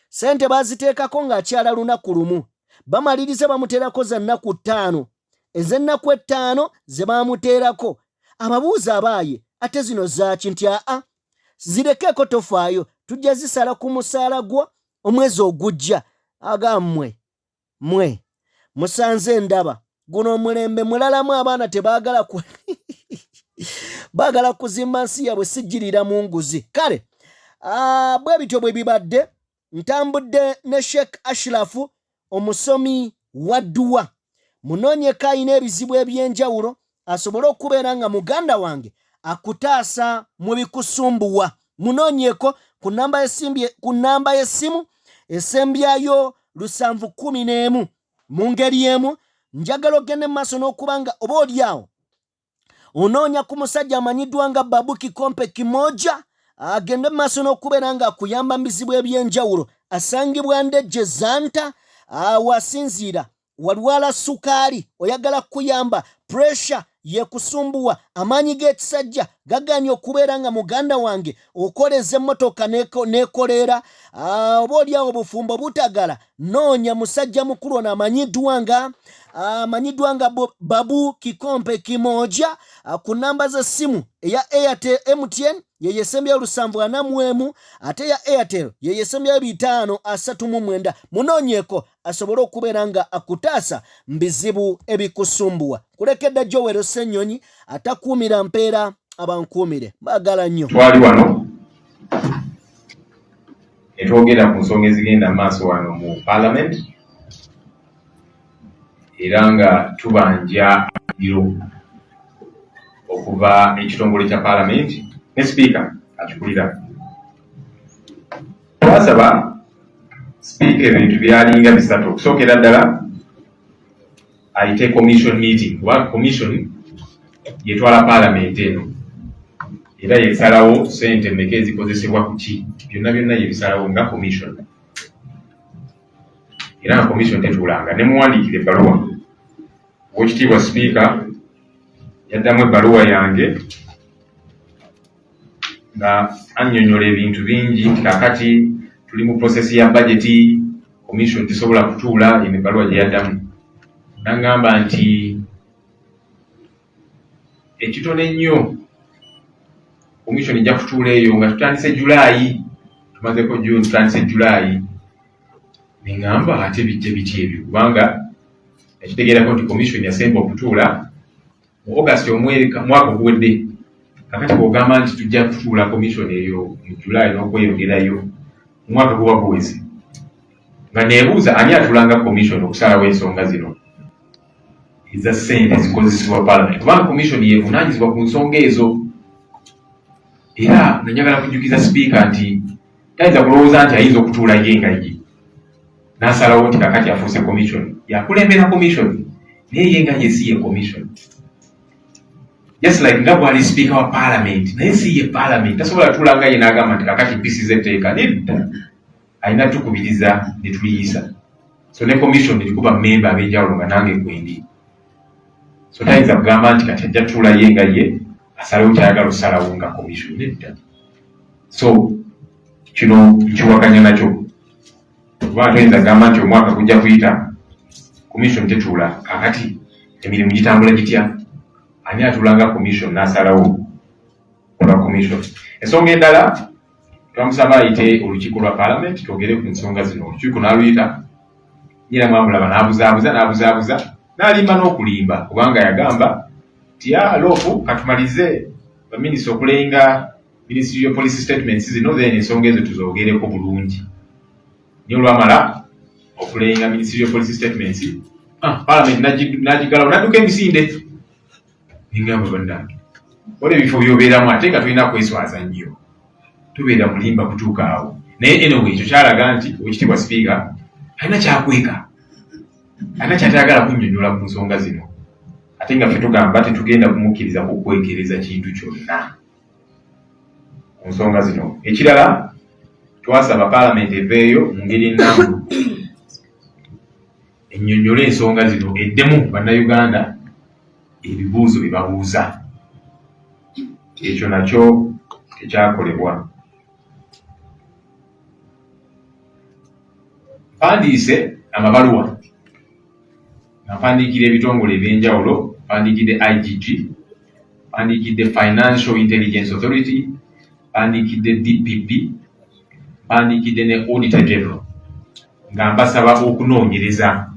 S2: Ssente baaziteekako ng'akyala lunaku lumu, bamaliriza bamuteerako za nnaku 5. Ez'ennaku 5 ze baamuteerako ababuuza abaaye ate zino zaaki? Nti zirekeeko tofaayo, tujja zisala ku musaala gwo omwezi ogujja. Agammwe musanze endaba guno omulembe mulalamu abaana tebaagala baagala kuzimba nsi yabwe sijjirira mu nguzi. Kale bwe bityo bwe bibadde. Ntambudde ne Sheikh Ashrafu omusomi wa dduwa, munoonyeko alina ebizibu eby'enjawulo asobole okubeera nga muganda wange akutaasa mu bikusumbuwa. Munoonyeko ku nnamba y'essimu esembyayo 711. Mu ngeri emu njagala ogende mu maaso n'okuba nga oba oliawo onoonya ku musajja amanyiddwa nga Babuki Kompe Kimoja, agende mu maaso n'okubeera nga akuyamba mu bizibu eby'enjawulo. Asangibwa Ndejje Zanta, wasinziira walwala sukaali oyagala kuyamba, pressure yekusumbuwa, amaanyi g'ekisajja gaganye okubeera nga muganda wange okoleza emmotoka nekolera oba oliawo obufumbo butagala noonya musajja mukulu ono amanyiddwa nga Babu Kikompe Kimoja ku namba za simu eya Airtel MTN yeye sembya 741 ate ya Airtel yeye sembya 539 munoonyeko asobole okubeera nga akutaasa mbizibu ebikusumbuwa kulekedde Joel Ssenyonyi atakuumira mpeera abankuumire baagala nnyo
S14: twali wano etwogera ku nsonga ezigenda maaso wano mu Parliament era nga tubanja biro okuva ekitongole kya Parliament ne Speaker akikulira. Twasaba Speaker ebintu byalinga bisatu. Okusookera ddala ayite commission meeting kuba commission yetwala Parliament eno era yesalawo ssente mmeka ezikozesebwa ku ki byonna yebisalawo nga commission era nga commission tetuulanga ne muwandiikira ebbaluwa Oweekitiibwa Speaker yaddamu ebbaluwa yange nga annyonnyola ebintu bingi nti kakati tuli mu process ya budget commission tesobola kutuula eno ebbaluwa gye yaddamu n'aŋŋamba nti ekitono ennyo commission ejja kutuula eyo nga tutandise Julaayi tumazeko June tutandise Julaayi ne ŋŋamba ate bijje biti ebyo kubanga ekitegeerako nti commission yasemba okutuula mu August mwaka oguwedde kakati bw'ogamba nti tujja kutuula commission eyo mu Julaayi n'okweyongerayo omwaka guba guweze nga neebuuza ani atuulanga commission okusalawo ensonga zino eza ssente zikozesebwa Parliament kubanga commission yeevunaanyizibwa ku nsonga ezo era nenjagala kujjukiza Speaker nti tayinza kulowooza nti ayinza okutuula ye nga ye n'asalawo nti kakati afuuse commission yakulembera commission naye ye nga ye si ye commission just like nga bwali Speaker wa Parliament naye si ye Parliament tasobola tuula nga ye n'agamba nti kakati mpisiza etteeka nedda alina tukubiriza ne tuliyisa so ne commission nelikuba member ab'enjawulo nga nange gwendi so tayinza kugamba nti kati ajja tuula ye nga ye asalawo kyayagala osalawo nga commission nedda so kino nkiwakanya nakyo kuba tuyinza kugamba nti omwaka gujja kuyita commission tetuula kakati emirimu gitambula gitya ani atuulanga commission n'asalawo olwa commission ensonga endala twamusaba ayite olukiiko lwa Parliament twogere ku nsonga zino olukiiko n'aluyita nyira mwamulaba n'abuzaabuza n'alimba n'okulimba kubanga yagamba nti loofu katumalize baminisita okulenga ministerial policy statements zino then ensonga ezo tuzoogereko bulungi naye olwamala okulenga ministerial policy statements Parliament n'agigalawo n'adduka emisinde ningamba bannange wala ebifo by'obeeramu ate nga tulina kweswaza nnyo tubeera mulimba kutuuka awo naye anyway ekyo kyalaga nti Oweekitiibwa Speaker alina kyakweka alina kyatayagala kunnyonnyola ku nsonga zino ate nga ffe tugamba tetugenda kumukkiriza kukwekereza kintu kyonna ku nsonga zino. Ekirala twasaba Parliament eveeyo mu ngeri ennambulukufu ennyonnyole ensonga zino eddemu bannayuganda ebibuuzo bye babuuza ekyo nakyo tekyakolebwa. Mpandiise amabaluwa nga mpandiikira ebitongole ebyenjawulo, mpandiikidde IGG, mpandiikidde Financial Intelligence Authority, mpandiikidde DPP, mpandiikidde ne Auditor General nga mbasaba okunoonyereza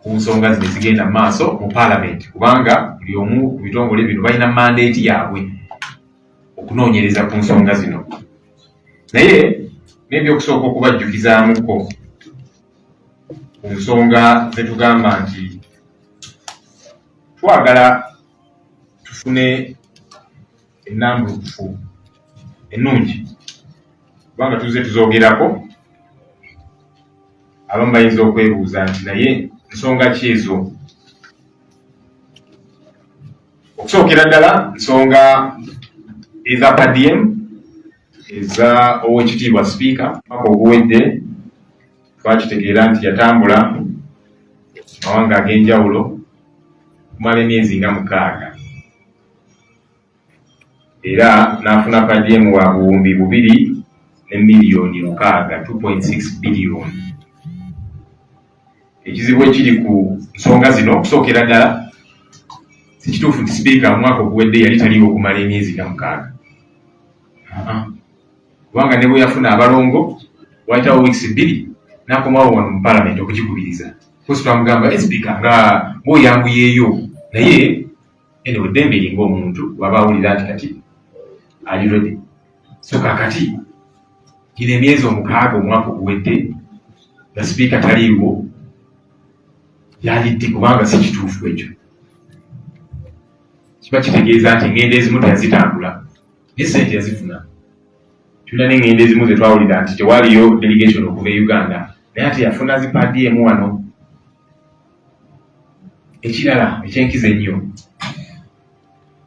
S14: ku nsonga zino zigenda maaso mu Parliament kubanga buli omu ku bitongole bino balina mandate yaabwe okunoonyereza ku nsonga zino. Naye n'ebyokusooka okubajjukizaamuko ku nsonga zetugamba nti twagala tufune ennambulukufu ennungi kubanga tuze tuzoogerako abamu bayinza okwebuuza nti naye nsonga ki ezo. Okusookera ddala nsonga eza Kaweedemu eza Oweekitiibwa Speaker mwaka oguwedde twakitegeera nti yatambula mawanga ag'enjawulo kumala emyezi nga 6 era n'afuna paddemu wa buwumbi 2 ne miliyoni 6 2.6 billion. Ekizibu ekiri ku nsonga zino okusookera ddala si kituufu nti sipiika omwaka oguwedde yali taliwo okumala emyezi 6. Kubanga ne bwe yafuna abalongo wayitawo weeks 2 n'akomawo wano mu palamenti okugikubiriza. Kusi twamugamba sipiika nga bw'oyanguyeeyo naye ene eddembe eringa omuntu waba awulira nti kati ali ready. So kakati gino emyezi 6 omwaka oguwedde nga sipiika taliiwo yalidde kubanga si kituufu ekyo. Kiba kitegeeza nti engendo ezimu teyazitambula ne ssente yazifuna. Tulina n'engendo ezimu ze twawulira nti tewaliyo delegation okuva e Uganda naye ate yafuna zipaddemu wano. Ekirala ekyenkiza ennyo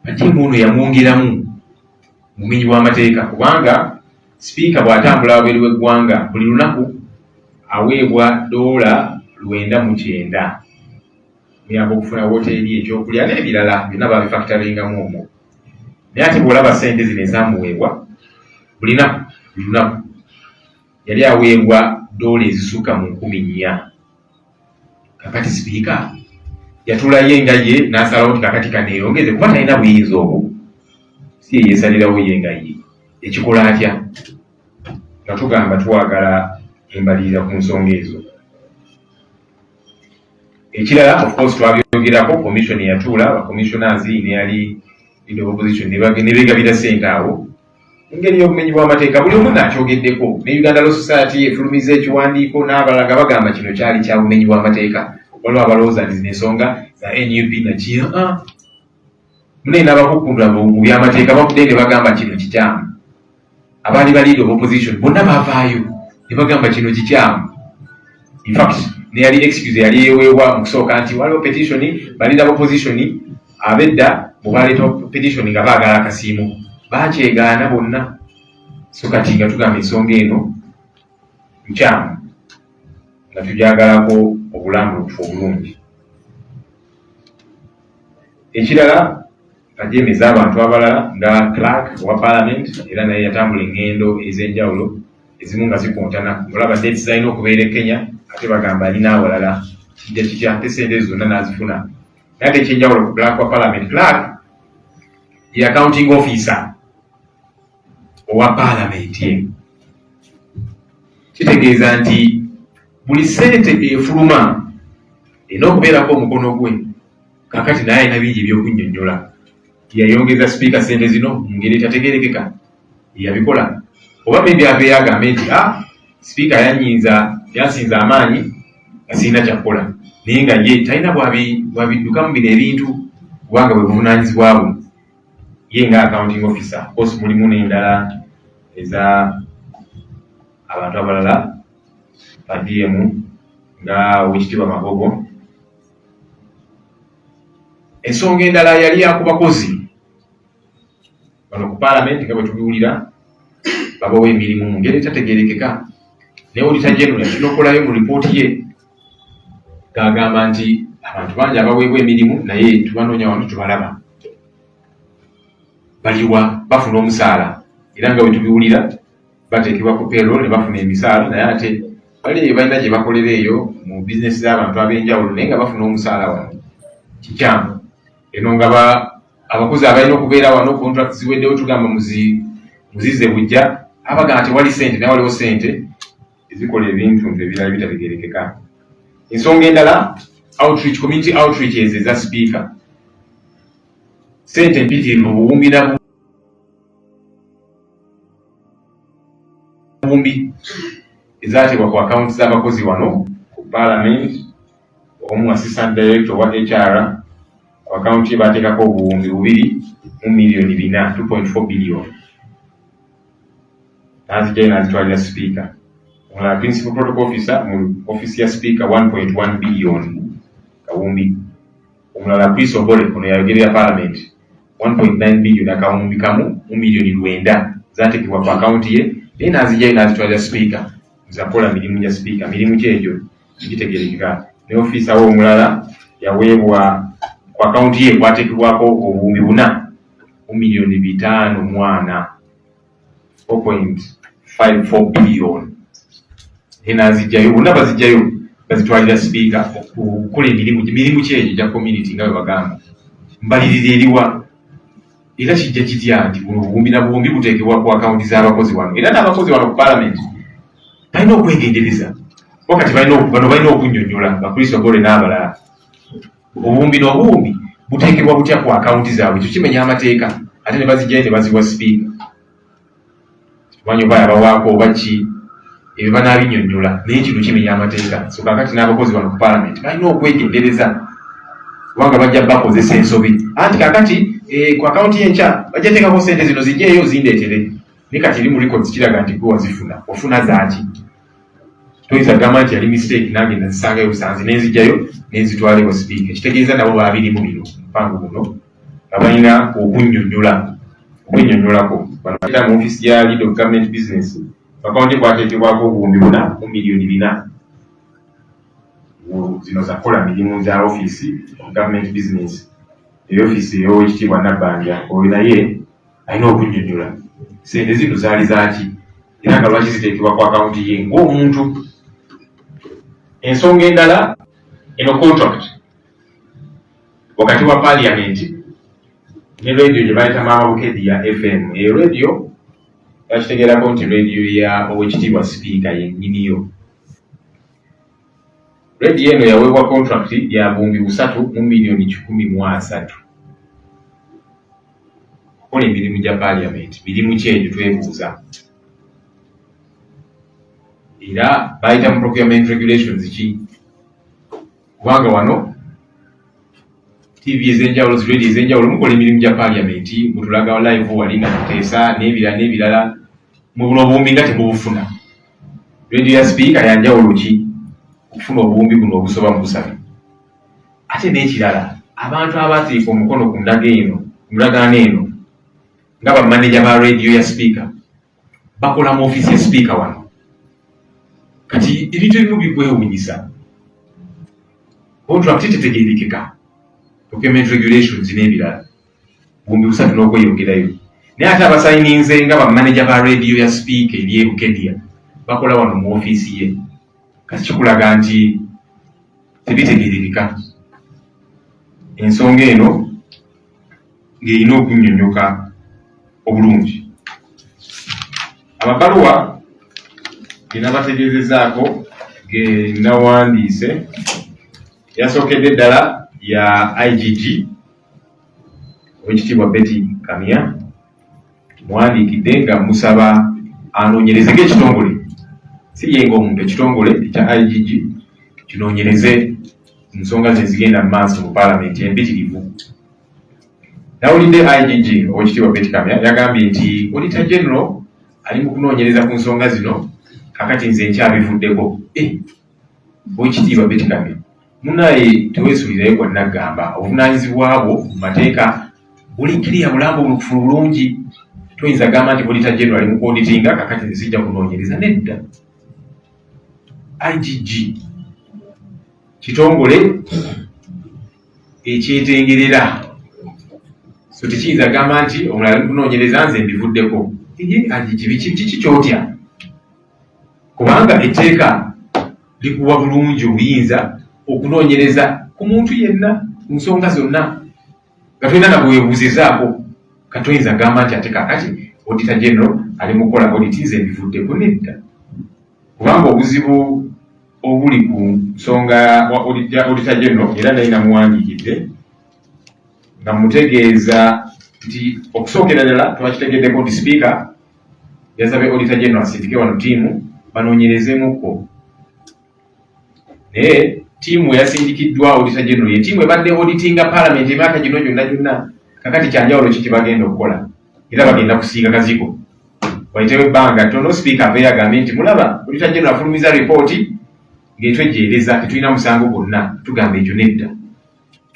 S14: paddemu ono yamwongeramu mumenyi w'amateeka kubanga sipiika bw'atambula wabweru w'eggwanga buli lunaku aweebwa $909 muyamba okufuna woteeri ekyokulya n'ebirala byonna babifakitaringamu omwo. Naye ate bw'olaba ssente zino ezaamuweebwa buli lunaku yali aweebwa $400 ezisukka mu 4,000. Kakati sipiika yatulayo engaye n'asalawo nti kakati kaneeyongeze kuba talina buyinza obwo, si ye yeesalirawo yengaye. Ekikola atya nga tugamba twagala embalirira ku nsonga ezo. Ekirala of course twabyogerako commission yatuula ba commissioners ne yali leader of opposition ne beegabira ssente awo engeri y'obumenyi bw'amateeka buli omu n'akyogeddeko ne Uganda Law Society efulumiza ekiwandiiko n'abalaga bagamba kino kyali kya bumenyi bw'amateeka. Waliwo abalowooza nti zino ensonga za NUP nakiya mune n'abakukundula mu by'amateeka bavudde ne bagamba kino kikyamu. Abaali ba leader of opposition bonna baavaayo ne bagamba kino kikyamu. In fact ne yali excuse yali yeweebwa mu kusooka nti waliwo petition ba leader of opposition abedda bwe baleeta petition nga baagala akasiimo bakyegaana bonna. So kati nga tugamba ensonga eno nkyamu nga tugyagalako obulambulukufu obulungi. Ekirala kajeemeza abantu abalala nga clerk wa parliament era naye yatambula engendo ez'enjawulo ezimu nga zikontana. Olaba dates zalina okubeera e Kenya ate bagamba alina awalala kijja kitya ate ssente zonna n'azifuna. Naye ate ekyenjawulo ku clerk wa parliament, clerk ye accounting officer owa parliament ye. Kitegeeza nti buli ssente efuluma erina okubeerako omukono gwe. Kakati naye alina bingi ebyokunnyonnyola. Yayongeza sipiika ssente zino mu ngeri etategeerekeka yabikola oba maybe abeeyo agambe nti sipiika yansinza amaanyi nga sirina kyakukola naye nga ye talina bwabiddukamu bino ebintu kubanga bwe buvunaanyizibwa bwe ye nga accounting officer. Course mulimu n'endala eza abantu abalala paddemu nga Oweekitiibwa Magogo. Ensonga endala yali yakubakozi bano ku parliament nga bwe tubiwulira babawo emirimu mu ngeri etategeerekeka. Naye Auditor General yakinokolayo mu lipooti ye ng'agamba nti abantu bangi abaweebwa emirimu naye tubanoonya wano tubalaba baliwa bafuna omusaala era nga bwe tubiwulira bateekebwa ku payroll ne bafuna emisaala naye ate bali eyo balina gye bakolera eyo mu bizinesi z'abantu ab'enjawulo naye nga bafuna omusaala wano. Kikyamu eno nga abakozi abalina okubeera wano contract ziweddewo tugamba muzize bujja abagamba tewali ssente naye waliwo ssente ezikola ebintu ebirala bitategeerekeka. Ensonga endala outreach, community outreach eza speaker ssente mpitirivu buwumbi na buwumbi ezateebwa ku account z'abakozi wano ku parliament. Omu assistant director wa HR account ye bateekako obuwumbi 2 miliyoni 4 2.4 billion nazijjayo nazitwalira speaker. Omulala principal protocol officer mu office ya speaker 1.1 billion kawumbi. Omulala Chris Obole ono yayogerera parliament 1.9 billion akawumbi kamu 1 miliyoni 9 zateekebwa ku account ye naye nazijjayo nazitwalira speaker zakola mirimu gya speaker. Mirimu kyegyo gitegeerekeka. Ne officer omulala yaweebwa ku account ye kwateekebwako obuwumbi 4 million bitano mwana 4.54 billion enazijjayo bonna bazijjayo bazitwalira speaker okukola emirimu kyejo gya community nga bwe bagamba mbalirira eriwa era kijja kitya nti buno buwumbi na buwumbi buteekebwa ku akaunti z'abakozi wano era n'abakozi wano ku parliament balina okwegendereza wakati balina okunnyonnyola bakristo gole n'abalala obuwumbi n'obuwumbi buteekebwa butya ku akaunti zaabwe ekyo kimenya amateeka ate ne bazijjayo ne baziwa speaker kimanyi oba yabawaako oba ki ebyo banaabinyonnyola naye kino kimenya amateeka so kakati n'abakozi wano ku parliament balina okwegendereza kubanga bajja bakozesa ensobi anti kakati ku akaunti y'enkya bajja teekako sente zino zijjeeyo zindeetere ne kati eri mu records kiraga nti gwe wazifuna ofuna zaaki toyinza gamba nti yali mistake nagenda zisangayo busanzi nenzijjayo nenzitwalewo speaker kitegeeza nabo baabirimu bino mpango buno nga balina okwennyonnyolako banoita mu office ya lead of government business akaunti kwateekebwako obuwumbi 4 mu miliyoni 4 zino zakola mirimu za office of government business office ey'owekitiibwa Nabbanja oyo naye alina okunnyonnyola sente zino zaali zaaki era nga lwaki ziteekebwa ku akaunti ye ng'omuntu. Ensonga endala eno contract wakati wa parliament ne radio gye bayita Mama Bukedya FM eyo radio yakitegeerako nti radio ya owekitiibwa speaker yennyiniyo. Radio eno yaweebwa contract ya buwumbi 3 mu miliyoni 13 okukola emirimu gya parliament mirimu kyegyo twebuuza era bayita mu procurement regulations ki kubanga wano TV ez'enjawulo radio ez'enjawulo mukola emirimu gya parliament mutulaga live wali nga tuteesa n'ebirala mu buno obuwumbi nga temubufuna radio ya speaker yanjawulo ki okufuna obuwumbi buno obusoba mu 3 ate n'ekirala abantu abateeka omukono ku ndagaano eno nga bamaneja ba radio ya speaker bakola mu office ya speaker wano kati ebintu ebimu bikwewuunyisa contract tetegeerekeka procurement regulations n'ebirala buwumbi 3 n'okweyongerayo naye ate abasayininze nga bamaneja ba radio ya speaker eri Bukedya bakola wano mu office ye kati kikulaga nti tebitegeerekeka ensonga eno ng'erina okunnyonnyoka obulungi. Amabaluwa ge nabategeezezaako ge nawandiise yasookedde eddala ya IGG owekitiibwa Betty Kamya muwandiikidde nga musaba anoonyereze ng'ekitongole si yenga omuntu ekitongole ekya IGG kinoonyereze ensonga ze zigenda mu maaso mu parliament empitirivu. Nawulidde IGG owekitiibwa Betty Kamya yagambye nti Auditor General ali mu kunoonyereza ku nsonga zino kakati nze nkyabivuddeko. Owekitiibwa Betty Kamya munaye teweesuulirayo gwannaggamba obuvunaanyizibwa bwo mu mateeka buli kiriya bulambo bulukufu bulungi toyinza gamba nti Auditor General ali mu kuauditinga kakati nze sijja kunoonyereza nedda. IGG kitongole ekyetengerera so tekiyinza gamba nti omulala ali kunoonyereza nze mbivuddeko. IGG kiki kyotya kubanga etteeka likuwa bulungi obuyinza okunoonyereza ku muntu yenna ku nsonga zonna nga tolina na bweweebuuzizaako katoyinza gamba nti ate kakati Auditor General ali mu kukola audit nze mbivuddeko nedda kubanga obuzibu obuli ku nsonga wa Auditor General era naye namuwandiikidde nga mutegeeza nti okusookera ddala twakitegeddeko nti speaker yasabye Auditor General asindike wano ttiimu banoonyerezemuko naye ttiimu eyasindikiddwa Auditor General ye ttiimu ebadde auditinga parliament emyaka gino gyonna kakati kyanjawulo ki kyebagenda okukola era bagenda kusiiga kazigo wayitewo ebbanga ttono speaker aveeyo agambe nti mulaba Auditor General afulumiza ripooti ng'etwejjeereza tetulina musango gwonna tugamba ekyo nedda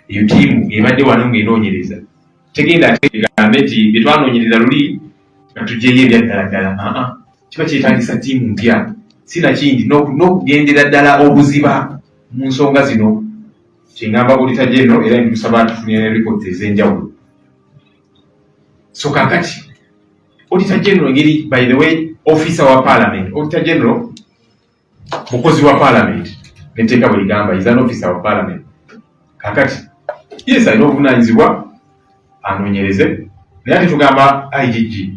S14: eyo ttiimu ebadde wano ng'enoonyereza tegenda tegambe nti bye twanoonyereza luli nga tuggyeyo ebyaddala ddala kiba kyetagisa ttiimu mpya sinakindi n'okugendera ddala obuziba mu nsonga zino kyengamba Auditor General era ntusaba tufunire records ez'enjawulo. So kakati Auditor General ngeri, by the way, officer wa parliament, Auditor General mukozi wa parliament neteka bwe ligamba is an officer wa parliament. Kakati yes I know vunanyizibwa anoonyereze naye ate tugamba IGG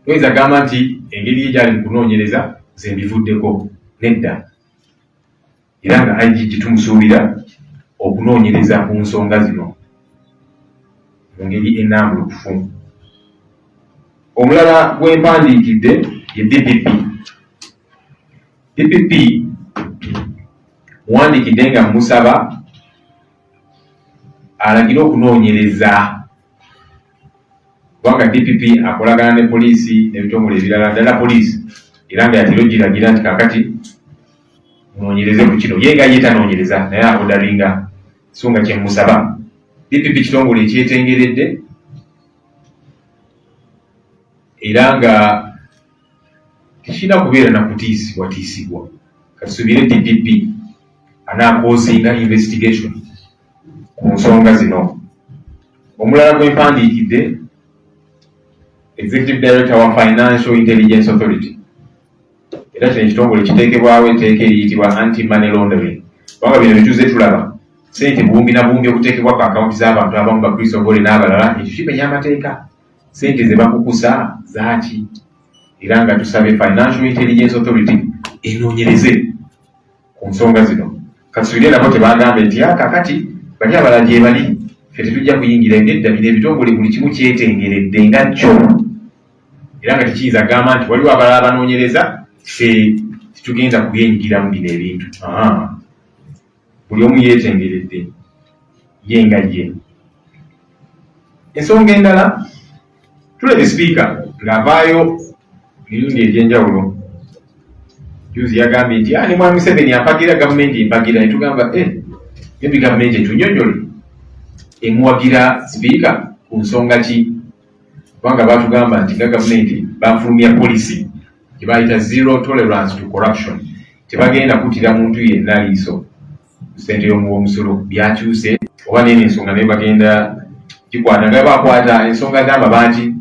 S14: toyinza gamba nti engeri egyali mu kunoonyereza zembivuddeko nedda, era nga IGG tumusuubira okunoonyereza ku nsonga zino mu ngeri ennambulukufu. Omulala gw'empandiikidde ye DPP muwandiikidde nga musaba alagire okunoonyereza kubanga DPP akolagana ne poliisi n'ebitongole ebirala ddala poliisi, era nga yatera ogiragira nti kakati munoonyereze ku kino, ye nga ye tanoonyereza naye akodalinga. So nga kyemusaba DPP kitongole ekyetengeredde era nga tekirina kubeera na kutiisibwa. Kasubire DPP anakoosinga investigation ku nsonga zino. Omulala gw'empandiikidde Executive Director wa Financial Intelligence Authority, era kino ekitongole kiteekebwawo etteeka eriyitibwa anti-money laundering. Kubanga bino bituze tulaba sente bumbi na bumbi okuteekebwa ku akawunti z'abantu abamu bakristo gole n'abalala, ekyo kimenya amateeka. Sente ze bakukusa zaaki? Era nga tusabe Financial Intelligence Authority enoonyereze ku nsonga zino. Kasubire nabo tebagambe nti kakati bali abalala gye bali, ffe tetujja kuyingira engedda, bino ebitongole buli kimu kyetengeredde nga kyo, era nga tekiyinza gamba nti waliwo abalala banoonyereza ffe tetugenda kubyenyigira mu bino ebintu. Buli omu yeetengeredde ye nga ye. Ensonga endala tulebe sipiika ng'avaayo mirundi egy'enjawulo. Juzi yagambye nti ne mwami Museveni ampagira gavumenti empagira, ne tugamba maybe gavumenti etunyonyole emuwagira sipiika ku nsonga ki? Kubanga baatugamba nti nga gavumenti bafulumya policy gye bayita zero tolerance to corruption, tebagenda kuttira muntu yenna liiso ssente y'omusolo. Byakyuse oba n'eno ensonga naye bagenda kikwata nga bakwata ensonga z'amabaati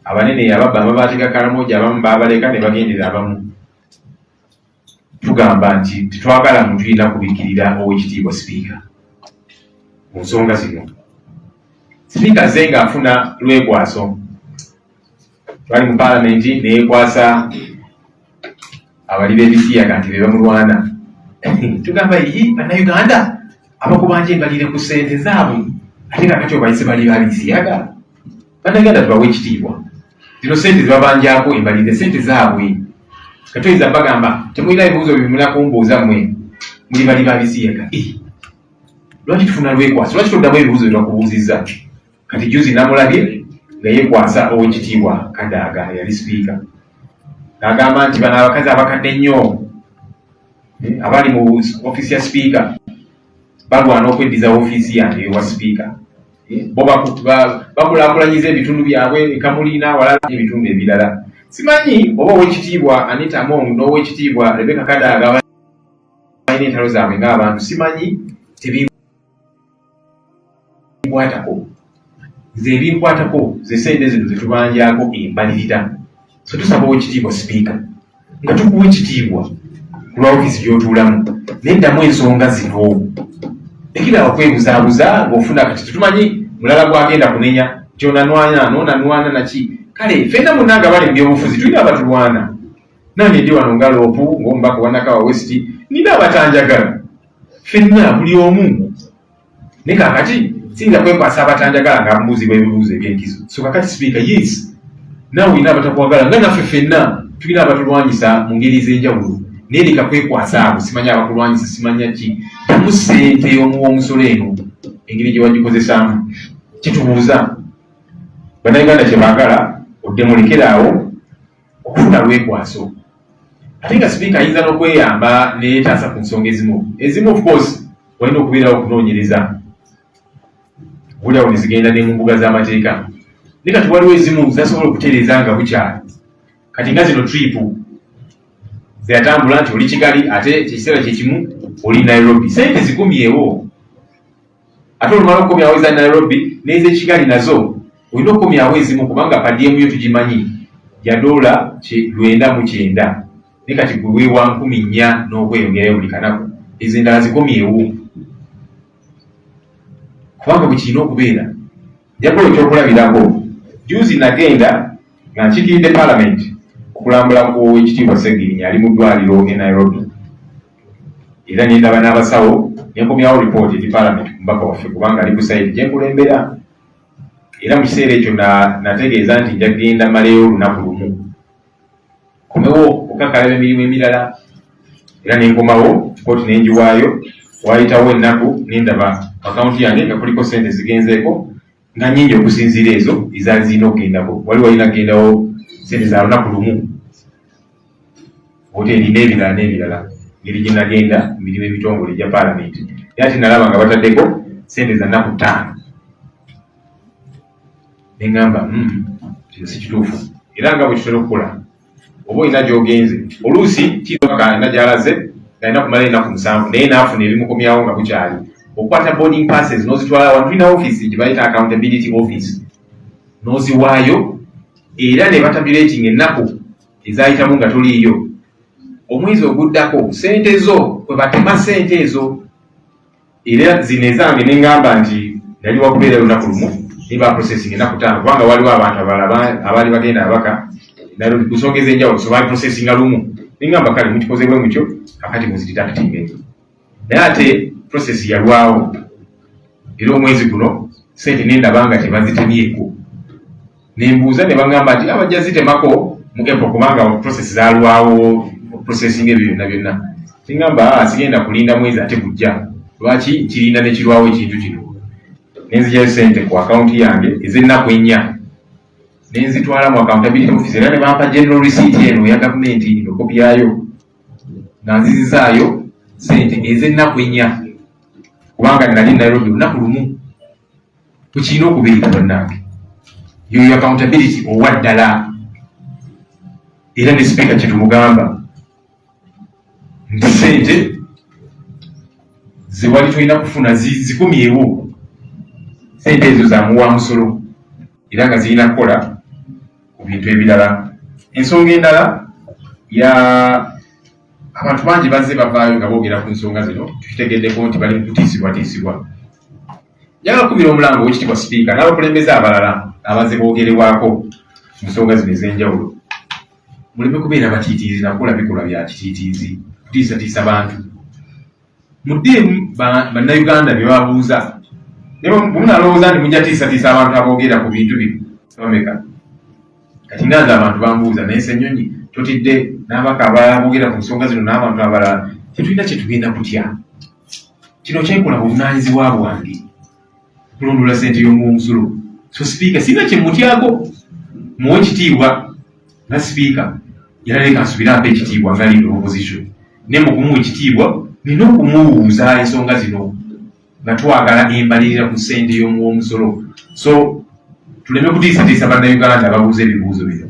S14: abanene ababba amabaati ga Karamoja abamu baabaleka ne bagendera abamu. Tugamba nti tetwagala muntu yenna kubikirira ow'ekitiibwa sipiika mu nsonga zino. Sipiika ze ng'afuna lwekwaso, twali mu paalamenti neyekwasa abali b'ebisiyaga nti be bamulwana. Tugamba bannayuganda abakubanja embalire ku ssente zaabwe ate kakati obayise bali babisiyaga. Bannayuganda tubawe ekitiibwa, zino ssente zibabanjako embalire ssente zaabwe. Katoyinza bagamba temulina ebibuuzo bimulina kumbuuza mmwe muli bali babisiyaga. Lwaki tufuna lwekwaso? Lwaki toddamu ebibuuzo byebakubuuzizza? Kati juzi namulabye nga yekwasa ow'ekitiibwa Kadaga yali sipiika, n'agamba nti bano abakazi abakadde ennyo abali mu ofiisi ya sipiika balwana okweddiza ofiisi yange ewa sipiika. Bo bakulaakulanyiza ebitundu byabwe ekamulina walala ebitundu ebirala. Simanyi oba ow'ekitiibwa Anita Among n'ow'ekitiibwa Rebecca Kadaga balina entalo zaabwe ng'abantu, simanyi tebinkwatako. Nze ebinkwatako ze ssente zino zetubanjako embalirira. So tusaba ow'ekitiibwa sipiika nga tukuwa ekitiibwa ku lwa ofiisi gy'otuulamu, neddamu ensonga zino. Ekiraba kwebuzaabuza ng'ofuna kati tetumanyi mulala gwagenda kunenya kyonanwana n'onanwana naki. Kale ffenna munnanga bali mu byobufuzi tulina abatulwana. Nange ndi wano nga loopu ng'omubaka wa Nakawa West, nina abatanjagala ffenna buli omu. Ne kakati siyinza kwekwasa abatanjagala nga mbuuzibwa ebibuuzo eby'enkizo. So kakati sipiika yes naawe olina abatakwagala nga naffe ffenna tulina abatulwanyisa mu ngeri ez'enjawulo. Naye leka kwekwasa abo, simanyi abakulwanyisa simanya ki. Tamu ssente y'omusolo eno engeri gye bagikozesaamu. Kitubuuza bannayuganda kye baagala odde mulekeraawo okufuna lwekwaso. Ate nga sipiika ayinza n'okweyamba neyeetaasa ku nsonga ezimu of course walina okubeerawo okunoonyereza bulyawo ne zigenda ne mu mbuga z'amateeka. Ne kati waliwo ezimu zasobola okutereeza nga bukyali. Kati nga zino tripu zeyatambula nti oli Kigali ate ekiseera kyekimu oli Nairobi, ssente zikumyewo. Ate olumala okukomyawo eza Nairobi n'ez'ekigali nazo olina okumyawo ezimu kubanga Kaweedemu yo tugimanyi ya $900 ne kati gwe weewa 4,000 n'okweyongerayo buli kanaku, ezo endala zikomyewo kubanga bwe kirina okubeera. Njakola ekyokulabirako, juzi nagenda nga nkikiridde Parliament okulambulako ekitiibwa Ssegina ali mu ddwaliro e Nairobi, era nendaba n'abasawo nenkomyawo report eri Parliament ku mbaka waffe kubanga ali ku side gyenkulembera, era mu kiseera ekyo nategeeza nti nja kugenda maleyo olunaku lumu komewo okakalaba emirimu emirala, era nenkomawo kooti nenjiwaayo. Wayitawo ennaku nendaba akawunti yange nga kuliko sente zigenzeeko nga nnyingi okusinziira ezo ezaali zirina okugendako. Wali walina kugendawo sente za lunaku lumu, hoteri n'ebirala n'ebirala, ngeri gye nagenda mu mirimu ebitongole gya Parliament. Era ate nalaba nga bataddeko sente za nnaku 5. Ne ngamba kino si kituufu, era nga bwe kitera okukola oba olina gy'ogenze oluusi kiina gy'alaze galina kumala ennaku 7 naye naafuna ebimukomyawo nga bukyali. Okukwata boarding passes n'ozitwala wano, tulina office gye bayita accountability office, n'oziwaayo era ne batabulating ennaku ezayitamu nga toliiyo. Omwezi oguddako sente zo kwe batema sente ezo, era zino ezange ne ngamba nti nali wakubeera lunaku lumu ne ba processing ennaku 5 kubanga waliwo abantu abaali bagenda abaka nalo ku nsonga ez'enjawulo so baali processing lumu. Ne ngamba kale mukikoze bwe mutyo kakati muzididactinge, naye ate process yalwawo era omwezi guno sente nendaba nga tebazitemyeko. Ne mbuuza ne bagamba nti abajja zitemako mu April kubanga process zalwawo processing ebyo byonna. Ngamba sigenda kulinda mwezi ate gujja, lwaki kirinda ne kirwawo ekintu kino. Nenzigyayo sente ku akaunti yange ez'ennaku 4 nenzitwala mu accountability office, era ne bampa general receipt eno ya government ino kopi yayo, nanzizizaayo sente ez'ennaku 4 kubanga nali Nairobi lunaku lumu. Tukirina okubeera bannange, yo accountability owa ddala. Era ne speaker kyetumugamba nti sente zewali tulina kufuna zikumyewo, sente ezo zamuwa musolo era nga zirina kukola ku bintu ebirala. Ensonga endala ya abantu bangi bazze bavaayo nga boogera ku nsonga zino, tukitegeddeko nti bali mu kutiisibwatiisibwa. Njagala kubira omulango w'ekitiibwa sipiika n'abakulembeze abalala abazze boogerebwako mu nsonga zino ez'enjawulo, muleme kubeera batiitiizi nakola bikolwa bya kitiitiizi kutiisatiisa bantu. Muddeemu bannayuganda bye babuuza, ne bwemunalowooza nti mujja tiisatiisa abantu aboogera ku bintu bino bameka. Kati nange abantu bambuuza, naye Ssenyonyi totidde n'abaka abalala boogera ku nsonga zino n'abantu abalala, tetulina kye tugenda kutya. Kino kyenkola buvunaanyizibwa bwange kulondoola ssente y'omuwumusolo. So sipiika sirina kye mutyako, muwe ekitiibwa nga sipiika, era leka nsubire ampa ekitiibwa nga leader opposition. Ne mu kumuwa ekitiibwa nina okumuwuuza ensonga zino nga twagala embalirira ku ssente y'omuwumusolo. So tuleme kutiisatiisa bannayuganda ababuuza ebibuuzo bino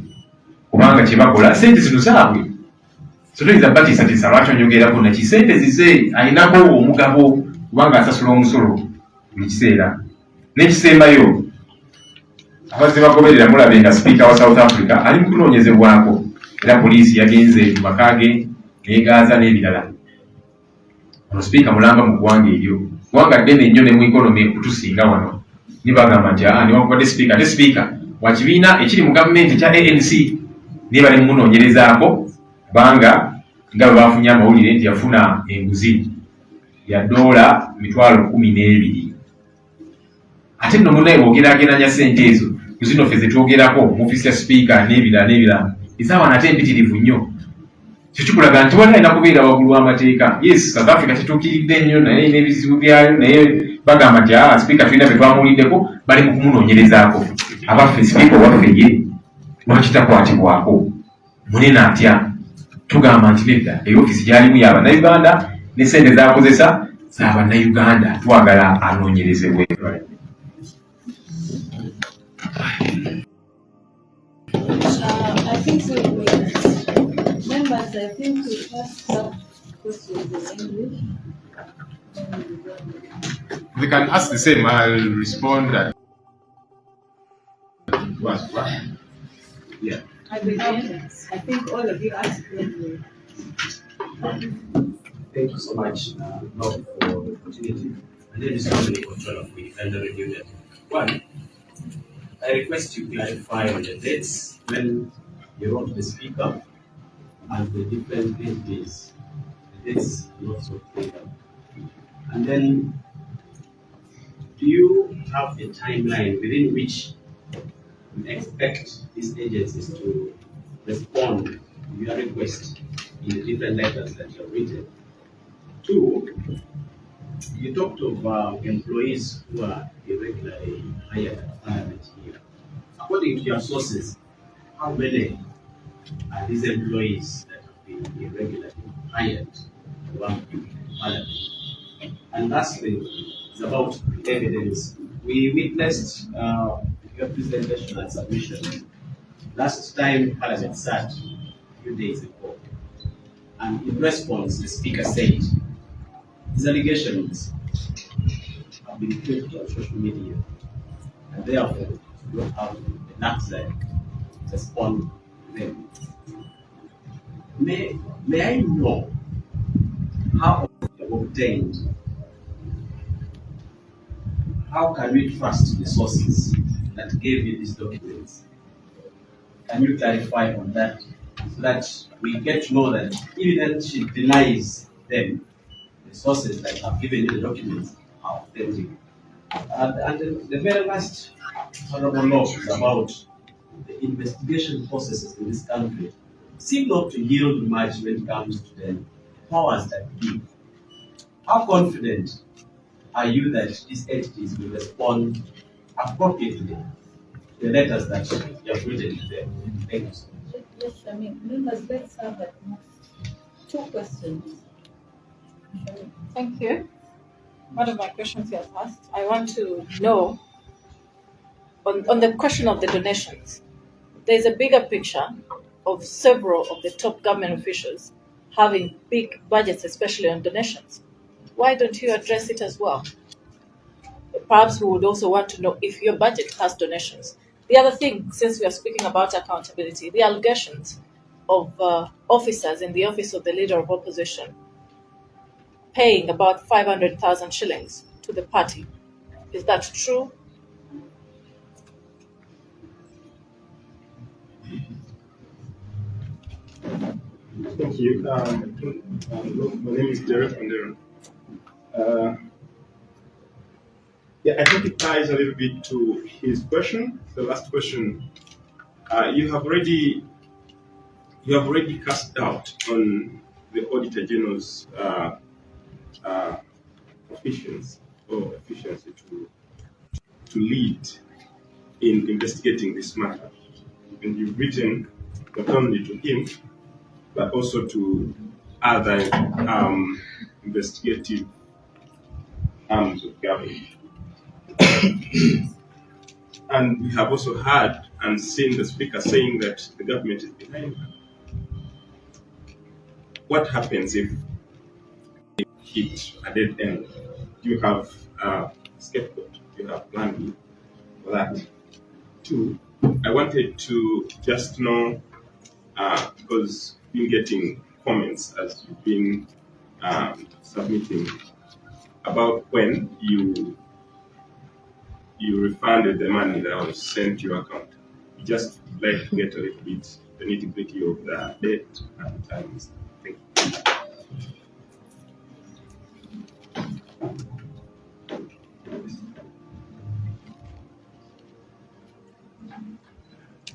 S14: kubanga kye bakola ssente zino zaabwe. So toyinza batiisatiisa lwaki onyogerako naki, ssente zize alinako omugabo kubanga asasula omusolo buli kiseera. N'ekisembayo abazze bagoberera mulabe nga sipiika wa South Africa ali mu kunoonyezebwako, era poliisi yagenze mu maka ge neegaaza n'ebirala. Ono sipiika mulamba mu ggwanga eryo, ggwanga ddene nnyo ne mu ikonomi okutusinga wano. Nibagamba nti niwakubadde sipiika ate sipiika wa kibiina ekiri mu gavumenti ekya ANC naye bali mumunoonyerezaako kubanga nga bwe bafunye amawulire nti yafuna enguzi ya $12,000. Ate nno munaye bw'ogeraageranya ssente ezo ku zino ffe ze twogerako mu ofiisi ya sipiika n'ebirala ezaawana ate empitirivu nnyo. Kyo kikulaga nti wali alina kubeera waggulu w'amateeka. Yes, South Africa kituukiridde nnyo naye n'ebizibu byayo, naye bagamba nti sipiika tulina bye twamuwuliddeko bali mu kumunoonyerezaako. Abaffe sipiika owaffe ye lwaki takwatibwako munene atya? Tugamba nti nedda ey'ofiisi gy'alimu y'Abannayuganda ne ssente z'akozesa z'Abannayuganda, twagala anoonyerezebwe.
S15: I think so. Members, I think we have some questions in English.
S14: They can ask the same. I'll respond.
S16: What? Yeah.
S15: I think all of you asked me.
S16: Thank you so much, Bob, for the opportunity. My name is Dominic Control. We defend the unit. One, I request you clarify on the dates when you wrote the speaker and the different entities. The dates not so clear. And then, do you have a timeline within which you expect these agencies to respond to your request in the different letters that you have written? Two, you talked of employees who are irregularly hired at Parliament here. According to your sources, how many are these employees that have been irregularly hired to work in Parliament? And lastly, it's about evidence. We witnessed your presentation and submission last time Parliament sat a few days ago. And in response, the Speaker said, these allegations have been put on social media, and therefore you don't have the nuts to respond to them. May I know how you have obtained? How can we trust the sources that gave you these documents? Can you clarify on that so that we get to know that even if she denies them, the sources that have given you the documents are authentic? And the very last honorable law is about the investigation processes in this country seem not to yield much when it comes to the powers that be. How confident are you that these entities will respond appropriately to the letters that you have written to them? Thank you so much.
S15: Yes, I mean, members, let's have at most 2 questions.
S17: Thank you. One of my questions you have asked, I want to know on the question of the donations. There's a bigger picture of several of the top government officials having big budgets, especially on donations. Why don't you address it as well? Perhaps we would also want to know if your budget has donations. The other thing, since we are speaking about accountability, the allegations of officers in the office of the leader of opposition paying about 500,000 shillings to the party. Is that true?
S12: Thank you. My name is Derek Ondero. I think it ties a little bit to his question. The last question. You have already cast doubt on the Auditor General's efficiency to lead in investigating this matter, and you've written not only to him but also to other investigative arms of government. And we have also heard and seen the Speaker saying that the government is behind her. What happens if it hit a dead end? Do you have a scapegoat? Do you have plan B for that? 2, I wanted to just know, because you've been getting comments as you've been submitting about when you refunded the money that was sent to your account. You just like to get a little bit the nitty-gritty of the date and times. Thank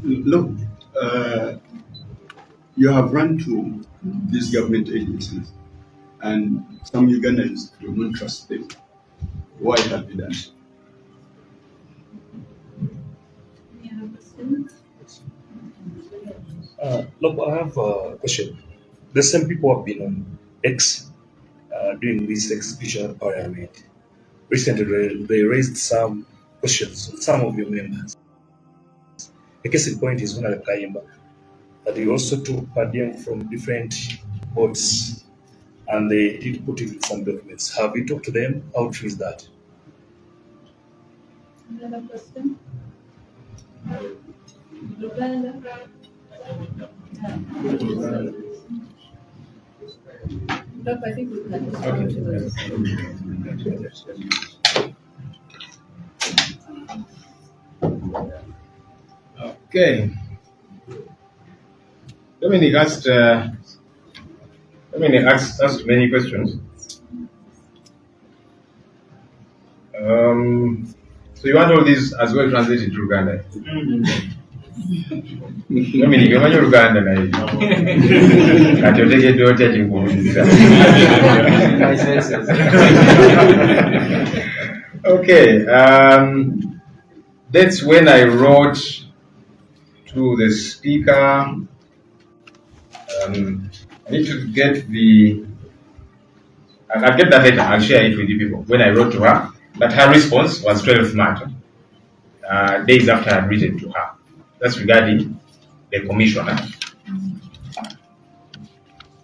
S18: you. Look, you have run to these government agencies, and some Ugandans do not trust them. Why have you done?
S19: Look, I have a question. The same people have been on X during this execution of Parliament. Recently, they raised some questions of some of your members. The case in point is Honorable Kayimba, that he also took per diem from different boards, and they did put in some documents. Have you talked to them? How true is that?
S15: Another question? Uganda. Doc, I think we can respond to this.
S14: Okay. Dominic asked many questions. So you want all these as well translated to Uganda? Dominic, you want Uganda now? Okay. That's when I wrote to the speaker. I need to get I'll get that letter, I'll share it with you people. When I wrote to her, but her response was 12th March, days after I had written to her. That's regarding the commissioner.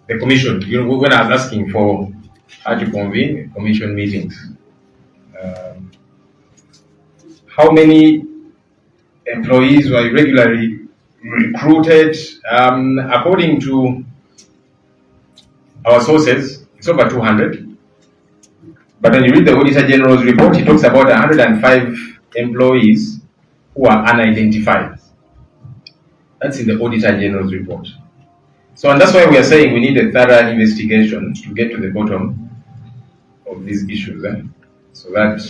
S14: The commission, when I was asking for her to convene commission meetings, how many employees were regularly recruited? According to our sources, it's over 200. But when you read the Auditor General's report, he talks about 105 employees who are unidentified. That's in the Auditor General's report. So, and that's why we are saying we need a thorough investigation to get to the bottom of these issues, so that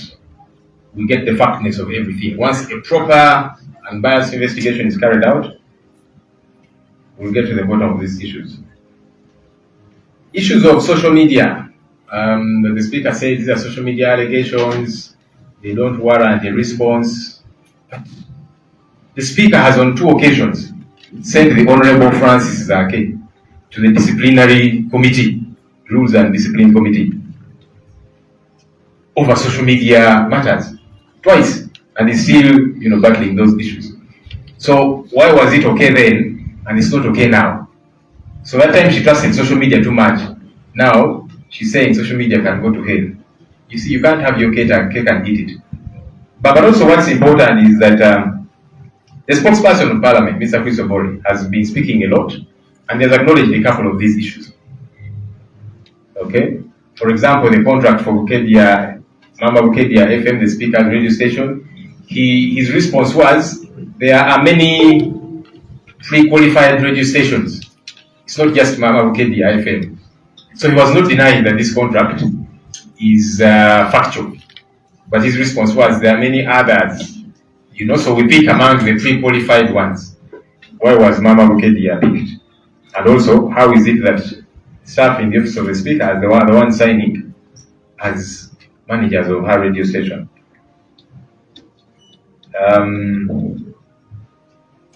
S14: we get the factness of everything. Once a proper and biased investigation is carried out, we'll get to the bottom of these issues. Issues of social media. The speaker says these are social media allegations, they don't warrant a response. The speaker has on 2 occasions sent the Honorable Francis Zake to the disciplinary committee, Rules and Discipline Committee, over social media matters, twice, and he's still, battling those issues. So why was it okay then, and it's not okay now? So that time she trusted social media too much. Now she's saying social media can go to hell. You see, you can't have your cake and eat it. But also what's important is that the spokesperson of Parliament, Mr. Chris Bobi, has been speaking a lot, and has acknowledged a couple of these issues. Okay? For example, the contract for Bukedia, Mama Bukedia FM, the speaker's radio station, his response was, there are many pre-qualified radio stations. It's not just Mama Bukedia FM. So he was not denying that this contract is factual. But his response was, there are many others. So we pick among the pre-qualified ones. Why was Mama Bukedia picked? And also, how is it that staff in the office of the speaker are the one signing as managers of her radio station?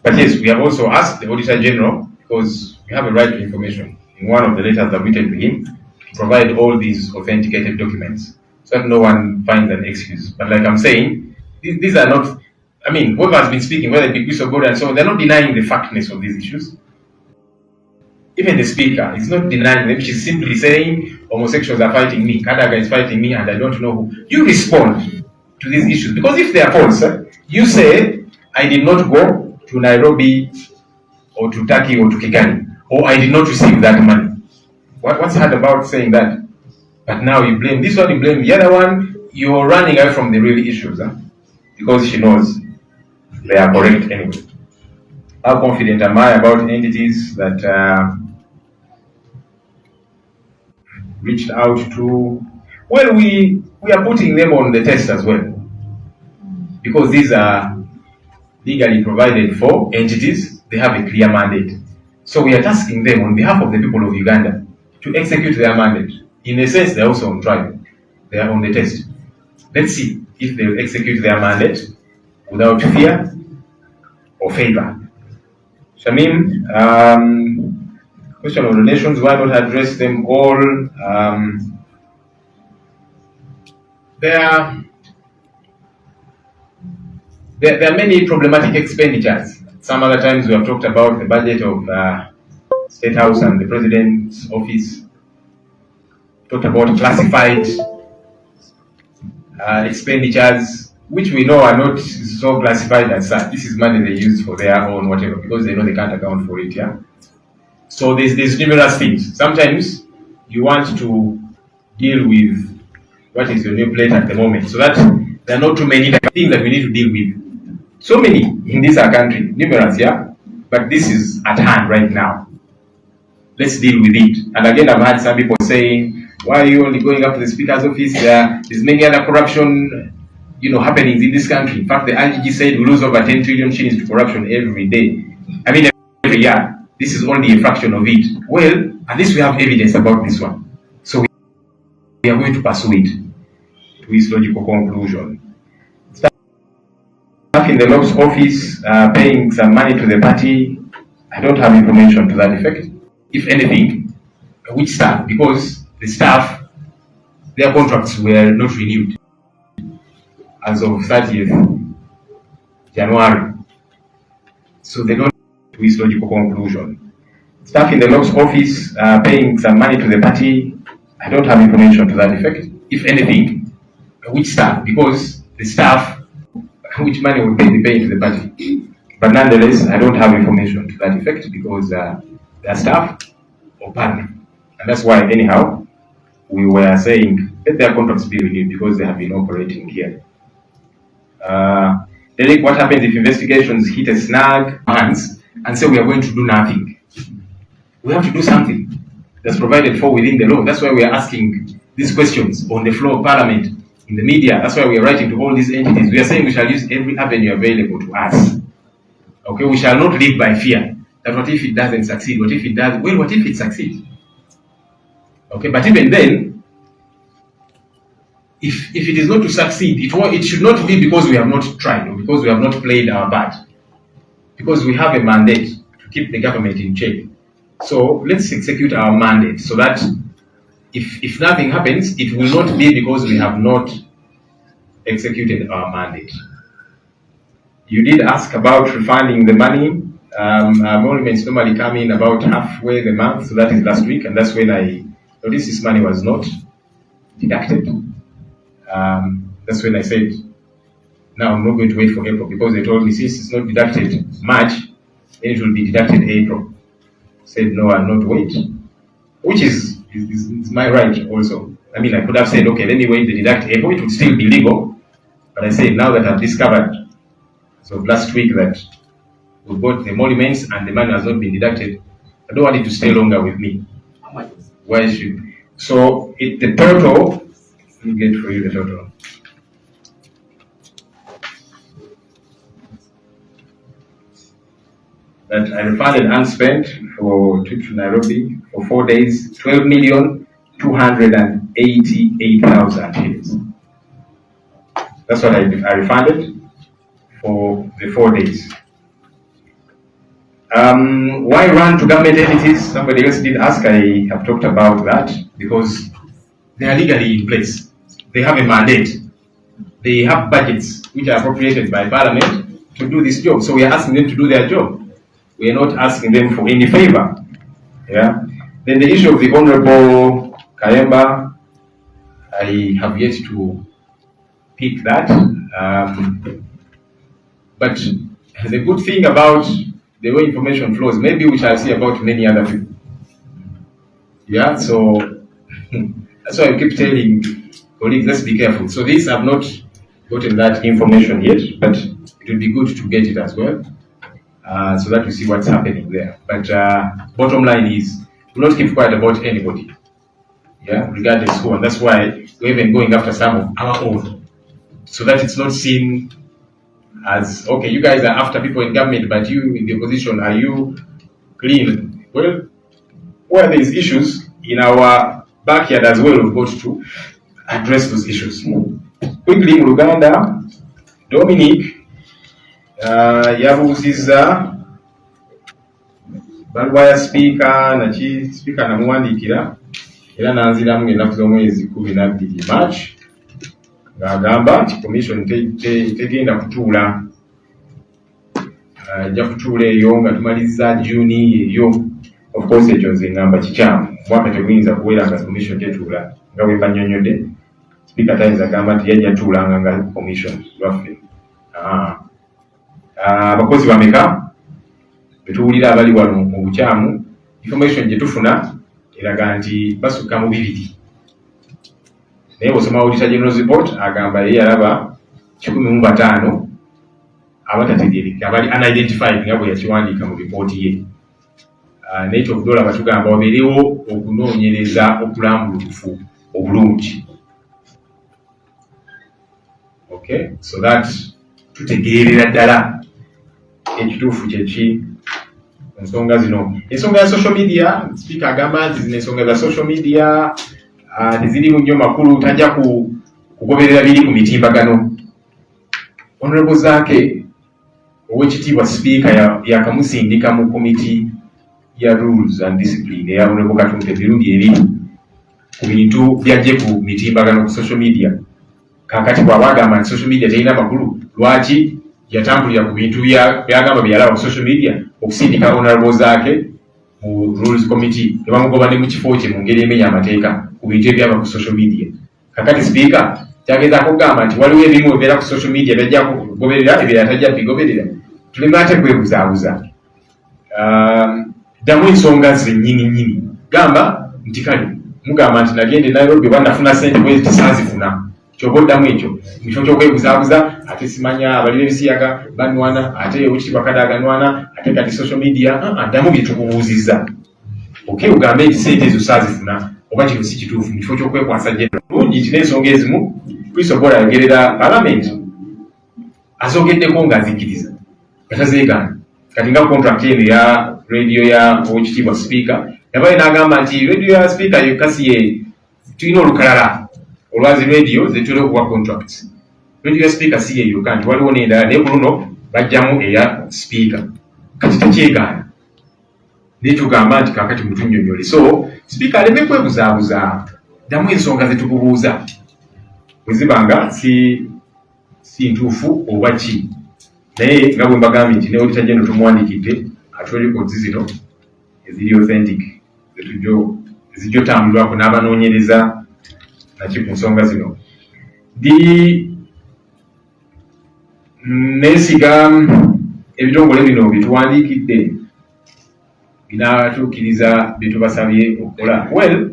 S14: But yes, we have also asked the Auditor General, because we have a right to information, in one of the letters that we written to him, to provide all these authenticated documents, so that no one finds an excuse. But like I'm saying, these are not, whoever has been speaking, whether it be Chris Bobi and so on, they're not denying the factness of these issues. Even the speaker is not denying them. She's simply saying, homosexuals are fighting me, Kadaga is fighting me, and I don't know who. You respond to these issues, because if they are false, you say, I did not go to Nairobi or to Turkey or to Kigali, or I did not receive that money. What's hard about saying that? But now you blame this one, you blame the other one, you're running away from the real issues, because she knows they are correct anyway. How confident am I about entities that reached out to? Well, we are putting them on the test as well, because these are legally provided for entities. They have a clear mandate. So we are tasking them on behalf of the people of Uganda to execute their mandate. In a sense, they're also on trial. They are on the test. Let's see if they'll execute their mandate without fear or favor. Shamim, question of donations, why not address them all? There are many problematic expenditures. Some other times we have talked about the budget of State House and the President's office. Talked about classified expenditures. which we know are not so classified as such. This is money they use for their own whatever, because they know they can't account for it, yeah? So there's numerous things. Sometimes you want to deal with what is your new plate at the moment, so that there are not too many things that we need to deal with. So many in this country, numerous, yeah? But this is at hand right now. Let's deal with it. And again, I've had some people saying, why are you only going up to the Speaker's office? There's many other corruption, happenings in this country. In fact, the IGG said we lose over 10 trillion shillings to corruption every day. I mean, every year. This is only a fraction of it. Well, at least we have evidence about this one. So we are going to pursue it to its logical conclusion. Staff in the Lord's office paying some money to the party, I don't have information to that effect. If anything, which staff? Because the staff, their contracts were not renewed as of 30th January. So they don't to its logical conclusion. Staff in the Lord's office paying some money to the party, I don't have information to that effect. If anything, which staff? Because the staff, which money will be paying to the party. But nonetheless, I don't have information to that effect because they are staff or partner. And that's why, anyhow, we were saying let their contracts be renewed because they have been operating here. What happens if investigations hit a snag and say we are going to do nothing? We have to do something that's provided for within the law. That's why we are asking these questions on the floor of Parliament, in the media. That's why we are writing to all these entities. We are saying we shall use every avenue available to us. Okay, we shall not live by fear. That what if it doesn't succeed? What if it does? Well, what if it succeeds? Okay, but even then, if it is not to succeed, it should not be because we have not tried or because we have not played our part. Because we have a mandate to keep the government in check. So let's execute our mandate so that if nothing happens, it will not be because we have not executed our mandate. You did ask about refunding the money. Emoluments normally come in about halfway the month, so that is last week, and that's when I noticed this money was not deducted. That's when I said, now I'm not going to wait for April, because they told me since it's not deducted March, then it will be deducted April. Said no, I'll not wait, which is my right also. I mean, I could have said, okay, let me wait to deduct April, it would still be legal. But I said, now that I've discovered, so last week, that we got the emoluments and the money has not been deducted, I don't want it to stay longer with me. Why should? So the total, let me get for you the total. That I refunded unspent for trip to Nairobi for 4 days, 12,288,000 shillings. That's what I refunded for the 4 days. Why run to government entities? Somebody else did ask. I have talked about that because they are legally in place. They have a mandate. They have budgets which are appropriated by Parliament to do this job. So we are asking them to do their job. We are not asking them for any favor. Yeah. Then the issue of the Honorable Kayemba, I have yet to pick that. But the good thing about the way information flows, maybe we shall see about many other people. Yeah, so that's why I keep telling colleagues, let's be careful. So these have not gotten that information yet, but it would be good to get it as well, so that we see what's happening there. But bottom line is, do not keep quiet about anybody, yeah, regardless who, and that's why we're even going after some of our own, so that it's not seen as, okay, you guys are after people in government, but you in the opposition, are you clean? Well, where there is issues in our backyard as well, we've got to address those issues. Quickly, Uganda, Dominic, yabuuziza baluwa speaker namuwandiikira era nanziramu ennaku z'omwezi 12 March ng'agamba nti commission tegenda kutuula, ajja kutuula eyo nga tumaliza June eyo. Of course ekyo nze ngamba kikyamu, mwaka teguyinza kuwera nga commission tetuula nga bwe bannyonnyodde. Speaker tayinza gamba nti yajja tuulanga nga commission lwaffe. Abakozi bameka betuwulira abali wano mu bukyamu, information gye tufuna eraga nti basukka mu 2. Naye bw'osoma Auditor General's report agamba ye yalaba 15 abatategeereka abali unidentified nga bwe yakiwandiika mu ripooti ye. Naye ky'okudola batugamba wabeerewo okunoonyereza okulambulukufu obulungi. Okay, so that tutegeerera ddala ekituufu kyeki ensonga zino. Ensonga ya social media, Speaker agamba nti zino ensonga za social media tezirimu nnyo makulu, tajja kugoberera biri ku mitimbagano. Honorable Zaake ow'ekitiibwa Speaker yakamusindika mu komiti ya Rules and Discipline eya Honorable Katumba emirundi 2 ku bintu byajje ku mitimbagano ku social media. Kakati bw'abagamba nti social media terina makulu, lwaki yatambulira ku bintu byagamba byalaba ku social media okusindika Honorable Zaake mu Rules Committee ne bamugoba ne mu kifo kye mu ngeri emenya amateeka ku bintu ebyaba ku social media. Kakati Speaker kyagezaako kugamba nti waliwo ebimu ebibeera ku social media byajja kugoberera ebirala tajja bigoberera. Tulina ate kwebuzaabuza. Ddamu ensonga ze nnyini gamba nti kale mugamba nti nagende Nairobi oba nafuna ssente bwe tisaazifuna. Kyoba oddamu ekyo mu kifo ky'okwebuzaabuza ate simanya abali b'ebisiyaga banwana ate owekitiibwa Kadaga nwana ate kati social media ddamu bye tukubuuzizza. Okay, ugambe nti ssente ezo saazifuna oba kino si kituufu mu kifo ky'okwekwasa general. Bulungi nti n'ensonga ezimu tulisobola yogerera Parliament azogeddeko ng'azikiriza atazeegaana. Kati nga contract eno ya radio ya owekitiibwa Speaker yabaye n'agamba nti radio ya Speaker yokka si ye tulina olukalala olwazi radio zetule okuwa contracts. Radio ya Speaker si ye yokka nti waliwo n'endala naye ku luno bajjamu eya Speaker. Kati tekyegaana naye tugamba nti kaakati mutunnyonnyole. So Speaker aleme kwebuzaabuza, ddamu ensonga zetukubuuza bwe zibanga si ntuufu oba ki. Naye nga bwe mbagambye nti ne Auditor General tumuwandiikidde ate records zino eziri authentic ezijja otambulwako n'abanoonyereza naki ku nsonga zino. Neesiga ebitongole bino byetuwandiikidde binatuukiriza bye tubasabye okukola. Well,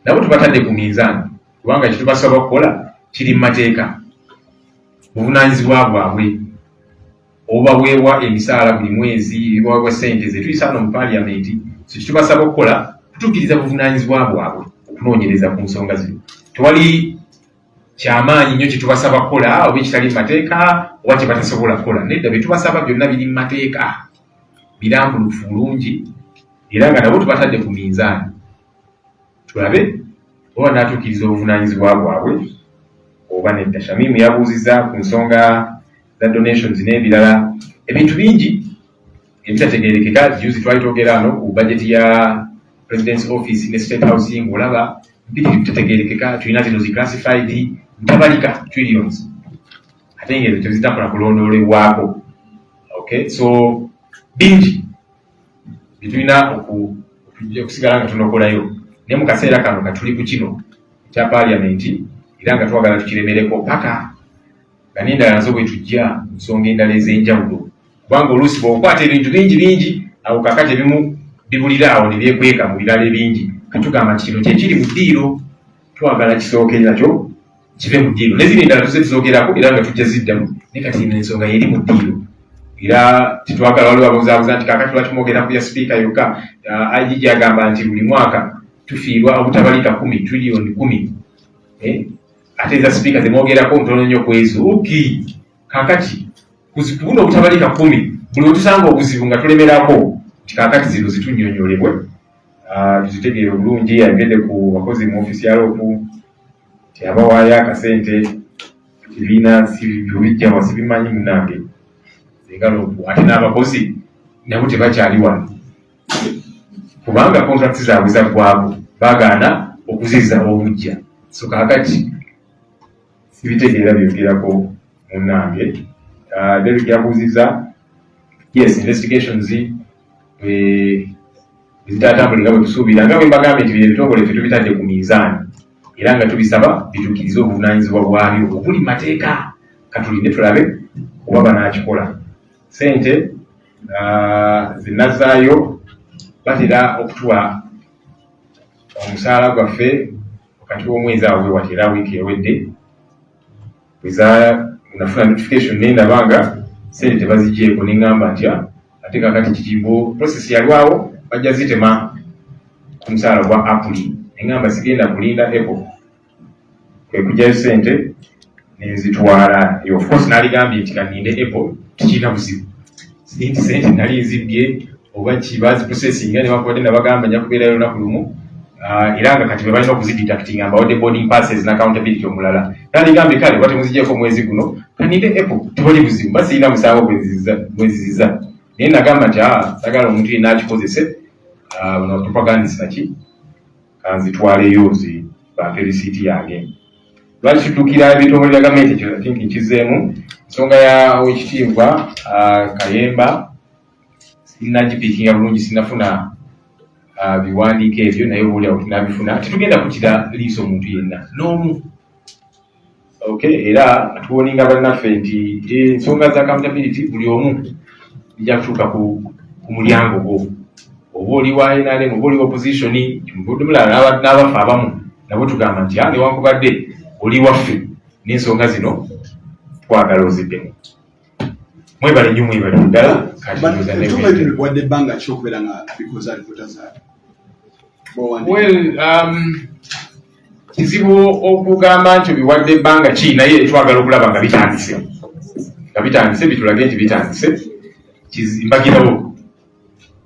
S14: nabo tubatadde ku minzaani kubanga kye tubasaba okukola kiri mu mateeka, buvunaanyizibwa bwabwe. Obaweebwa emisaala buli mwezi, baweebwa ssente ze tuyisa no mu Parliament. So kye tubasaba okukola tutuukiriza buvunaanyizibwa bwabwe okunoonyereza ku nsonga zino. Tewali kyamaanyi nnyo kye tubasaba kukola oba ekitali mu mateeka oba kye batasobola kukola. Nedda bye tubasaba byonna biri mu mateeka, birambulukufu bulungi era nga nabo tubatadde ku minzaani tulabe oba naatuukiriza obuvunaanyizibwa bwabwe oba nedda. Shamimu yabuuzizza ku nsonga za donations n'ebirala, ebintu bingi ebitategeerekeka. Juzi twali twogera ano ku budget ya President's Office ne State House ng'olaba mpitirivu bitategeerekeka. Tulina zino ziclassified ntabalika trillions ate ng'ezo tezitakola kulondoolebwako. Okay, so bingi bitulina okusigala nga tunokolayo. Ne mu kaseera kano katuli ku kino ekya Parliament era nga twagala tukiremereko paka nga n'endala nazo bwe tujja nsonga endala ez'enjawulo, kubanga oluusi bw'okwata ebintu bingi awo kakati ebimu bibulira awo ne byekweka mu birala ebingi. Katugamba nti kino kyekiri mu ddiiro, twagala kisooke nakyo kive mu ddiiro. N'ezindi endala tuze tuzoogerako era nga tujja ziddamu, naye kati eno ensonga yeri mu ddiiro. Era titwagala waliwo ababuzaabuza nti kaakati lwaki mwogera ku ya Speaker yokka. IGG agamba nti buli mwaka tufiirwa obutabalika 10 trillion 10. Ate eza Speaker zemwogerako ntono nnyo ku ezo. Kaakati kubuno obutabalika 10 buli wetusanga obuzibu nga tulemerako nti kaakati zino zitunnyonnyolebwe tuzitegeere obulungi. Ayogedde ku bakozi mu ofisi ya loopu nti abawaayo akasente kibiina sibijja wasibimanyi munange loopu, ate n'abakozi nabo tebakyali wano kubanga contracts zaabwe zaggwako, baagaana okuzizza obujja. So kaakati sibitegeera byogerako munnange. Derek yabuuzizza yes investigations zitatambulira bwe tusuubira, nga bwe mbagambye nti bye bitongole ffe tubitadde ku minzaani era nga tubisaba bitukirize obuvunaanyizibwa bwabyo obuli mateeka katulinde tulabe oba banaakikola. Ssente zinazaayo batera okutuwa omusaala gwaffe wakati w'omwezi awo wewatera wiiki ewedde nafuna notification nendaba nga ssente tebazigyeko neŋŋamba nti ate kakati kikibo process yalwawo bajja zitema ku musaala gwa apuli neŋŋamba sigenda kulinda Apple kwe kujjayo ssente nenzitwala of course naligambye nti kaninde Apple tikirina buzibu nti ssente nali nzibbye oba kibazi processinga ne bakubadde nabagamba nja kubeerayo olunaku lumu era nga kati bebalina okuzidetactinga mbawadde boarding passes n'accountability omulala naligambye kale bwate muzigyeko omwezi guno kaninde Apple tewali buzibu basirina musaawo bweziziza naye nagamba nti sagala omuntu yenna akikozese propagandist naki kanzitwaleyo bampe risiiti yange. Lwaki tuddukira ebitongole bya gavumenti ekyo I think nkizeemu ensonga ya owekitiibwa Kayemba sinnagipiikinga bulungi sinnafuna biwandiiko ebyo naye obaoliawo tunabifuna tetugenda kukira liiso omuntu yenna n'omu. Okay, era atuwoninga bannaffe nti ensonga za accountability buli omu bijja kutuuka ku mulyango gwo oba oli wa NRM oba oli opposition muvudde mulala n'abafa abamu nabo tugamba nti newankubadde oli waffe n'ensonga zino twagala oziddemu. Mwebale nnyo mwebale ddala
S18: wadde ebbanga ki okubeera nga bikoze alipoota zaabwe?
S14: Well, kizibu okugamba nti biwadde ebbanga ki naye twagala okulaba nga bitandise bitulage nti bitandise mbagirawo.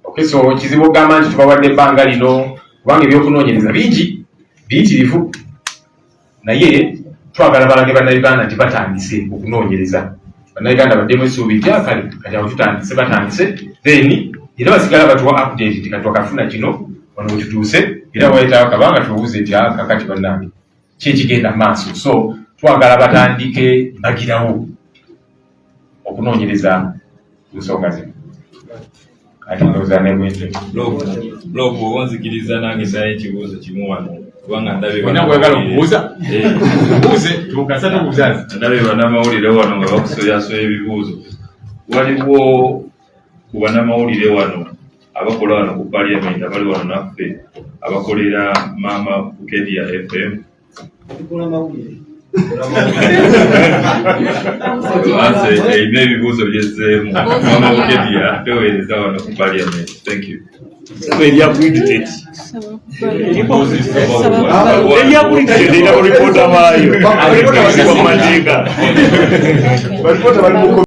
S14: Okay, so kizibu okugamba nti tubawadde ebbanga lino kubanga ebyokunoonyereza bingi biyitirivu naye twagala balage bannayuganda nti batandise okunoonyereza. Bannayuganda baddemu essuubi kale kati awo batandise then era basigala batuwa update nti kati twakafuna kino wano wetutuuse era wayitawo kabanga tubuuze nti kakati bannange kyekigenda maaso. So twagala batandike mbagirawo okunoonyereza ku nsonga zino. Ati ndowooza negwente
S20: blogu oba nzikiriza nange sayo ekibuuzo kimu wano kubanga ndabe
S14: kwagala okubuuza buuze tukasa tubuuzazi
S20: ndabe bannamawulire wano nga bakusoyasoya ebibuuzo. Waliwo ku bannamawulire wano abakola wano ku parliament abali wano naffe abakolera Mama Bukedia FM eyina ebibuuzo byezeemu Mama Bukedia teweereza wano ku parliament. Thank you.
S19: Eryakulidde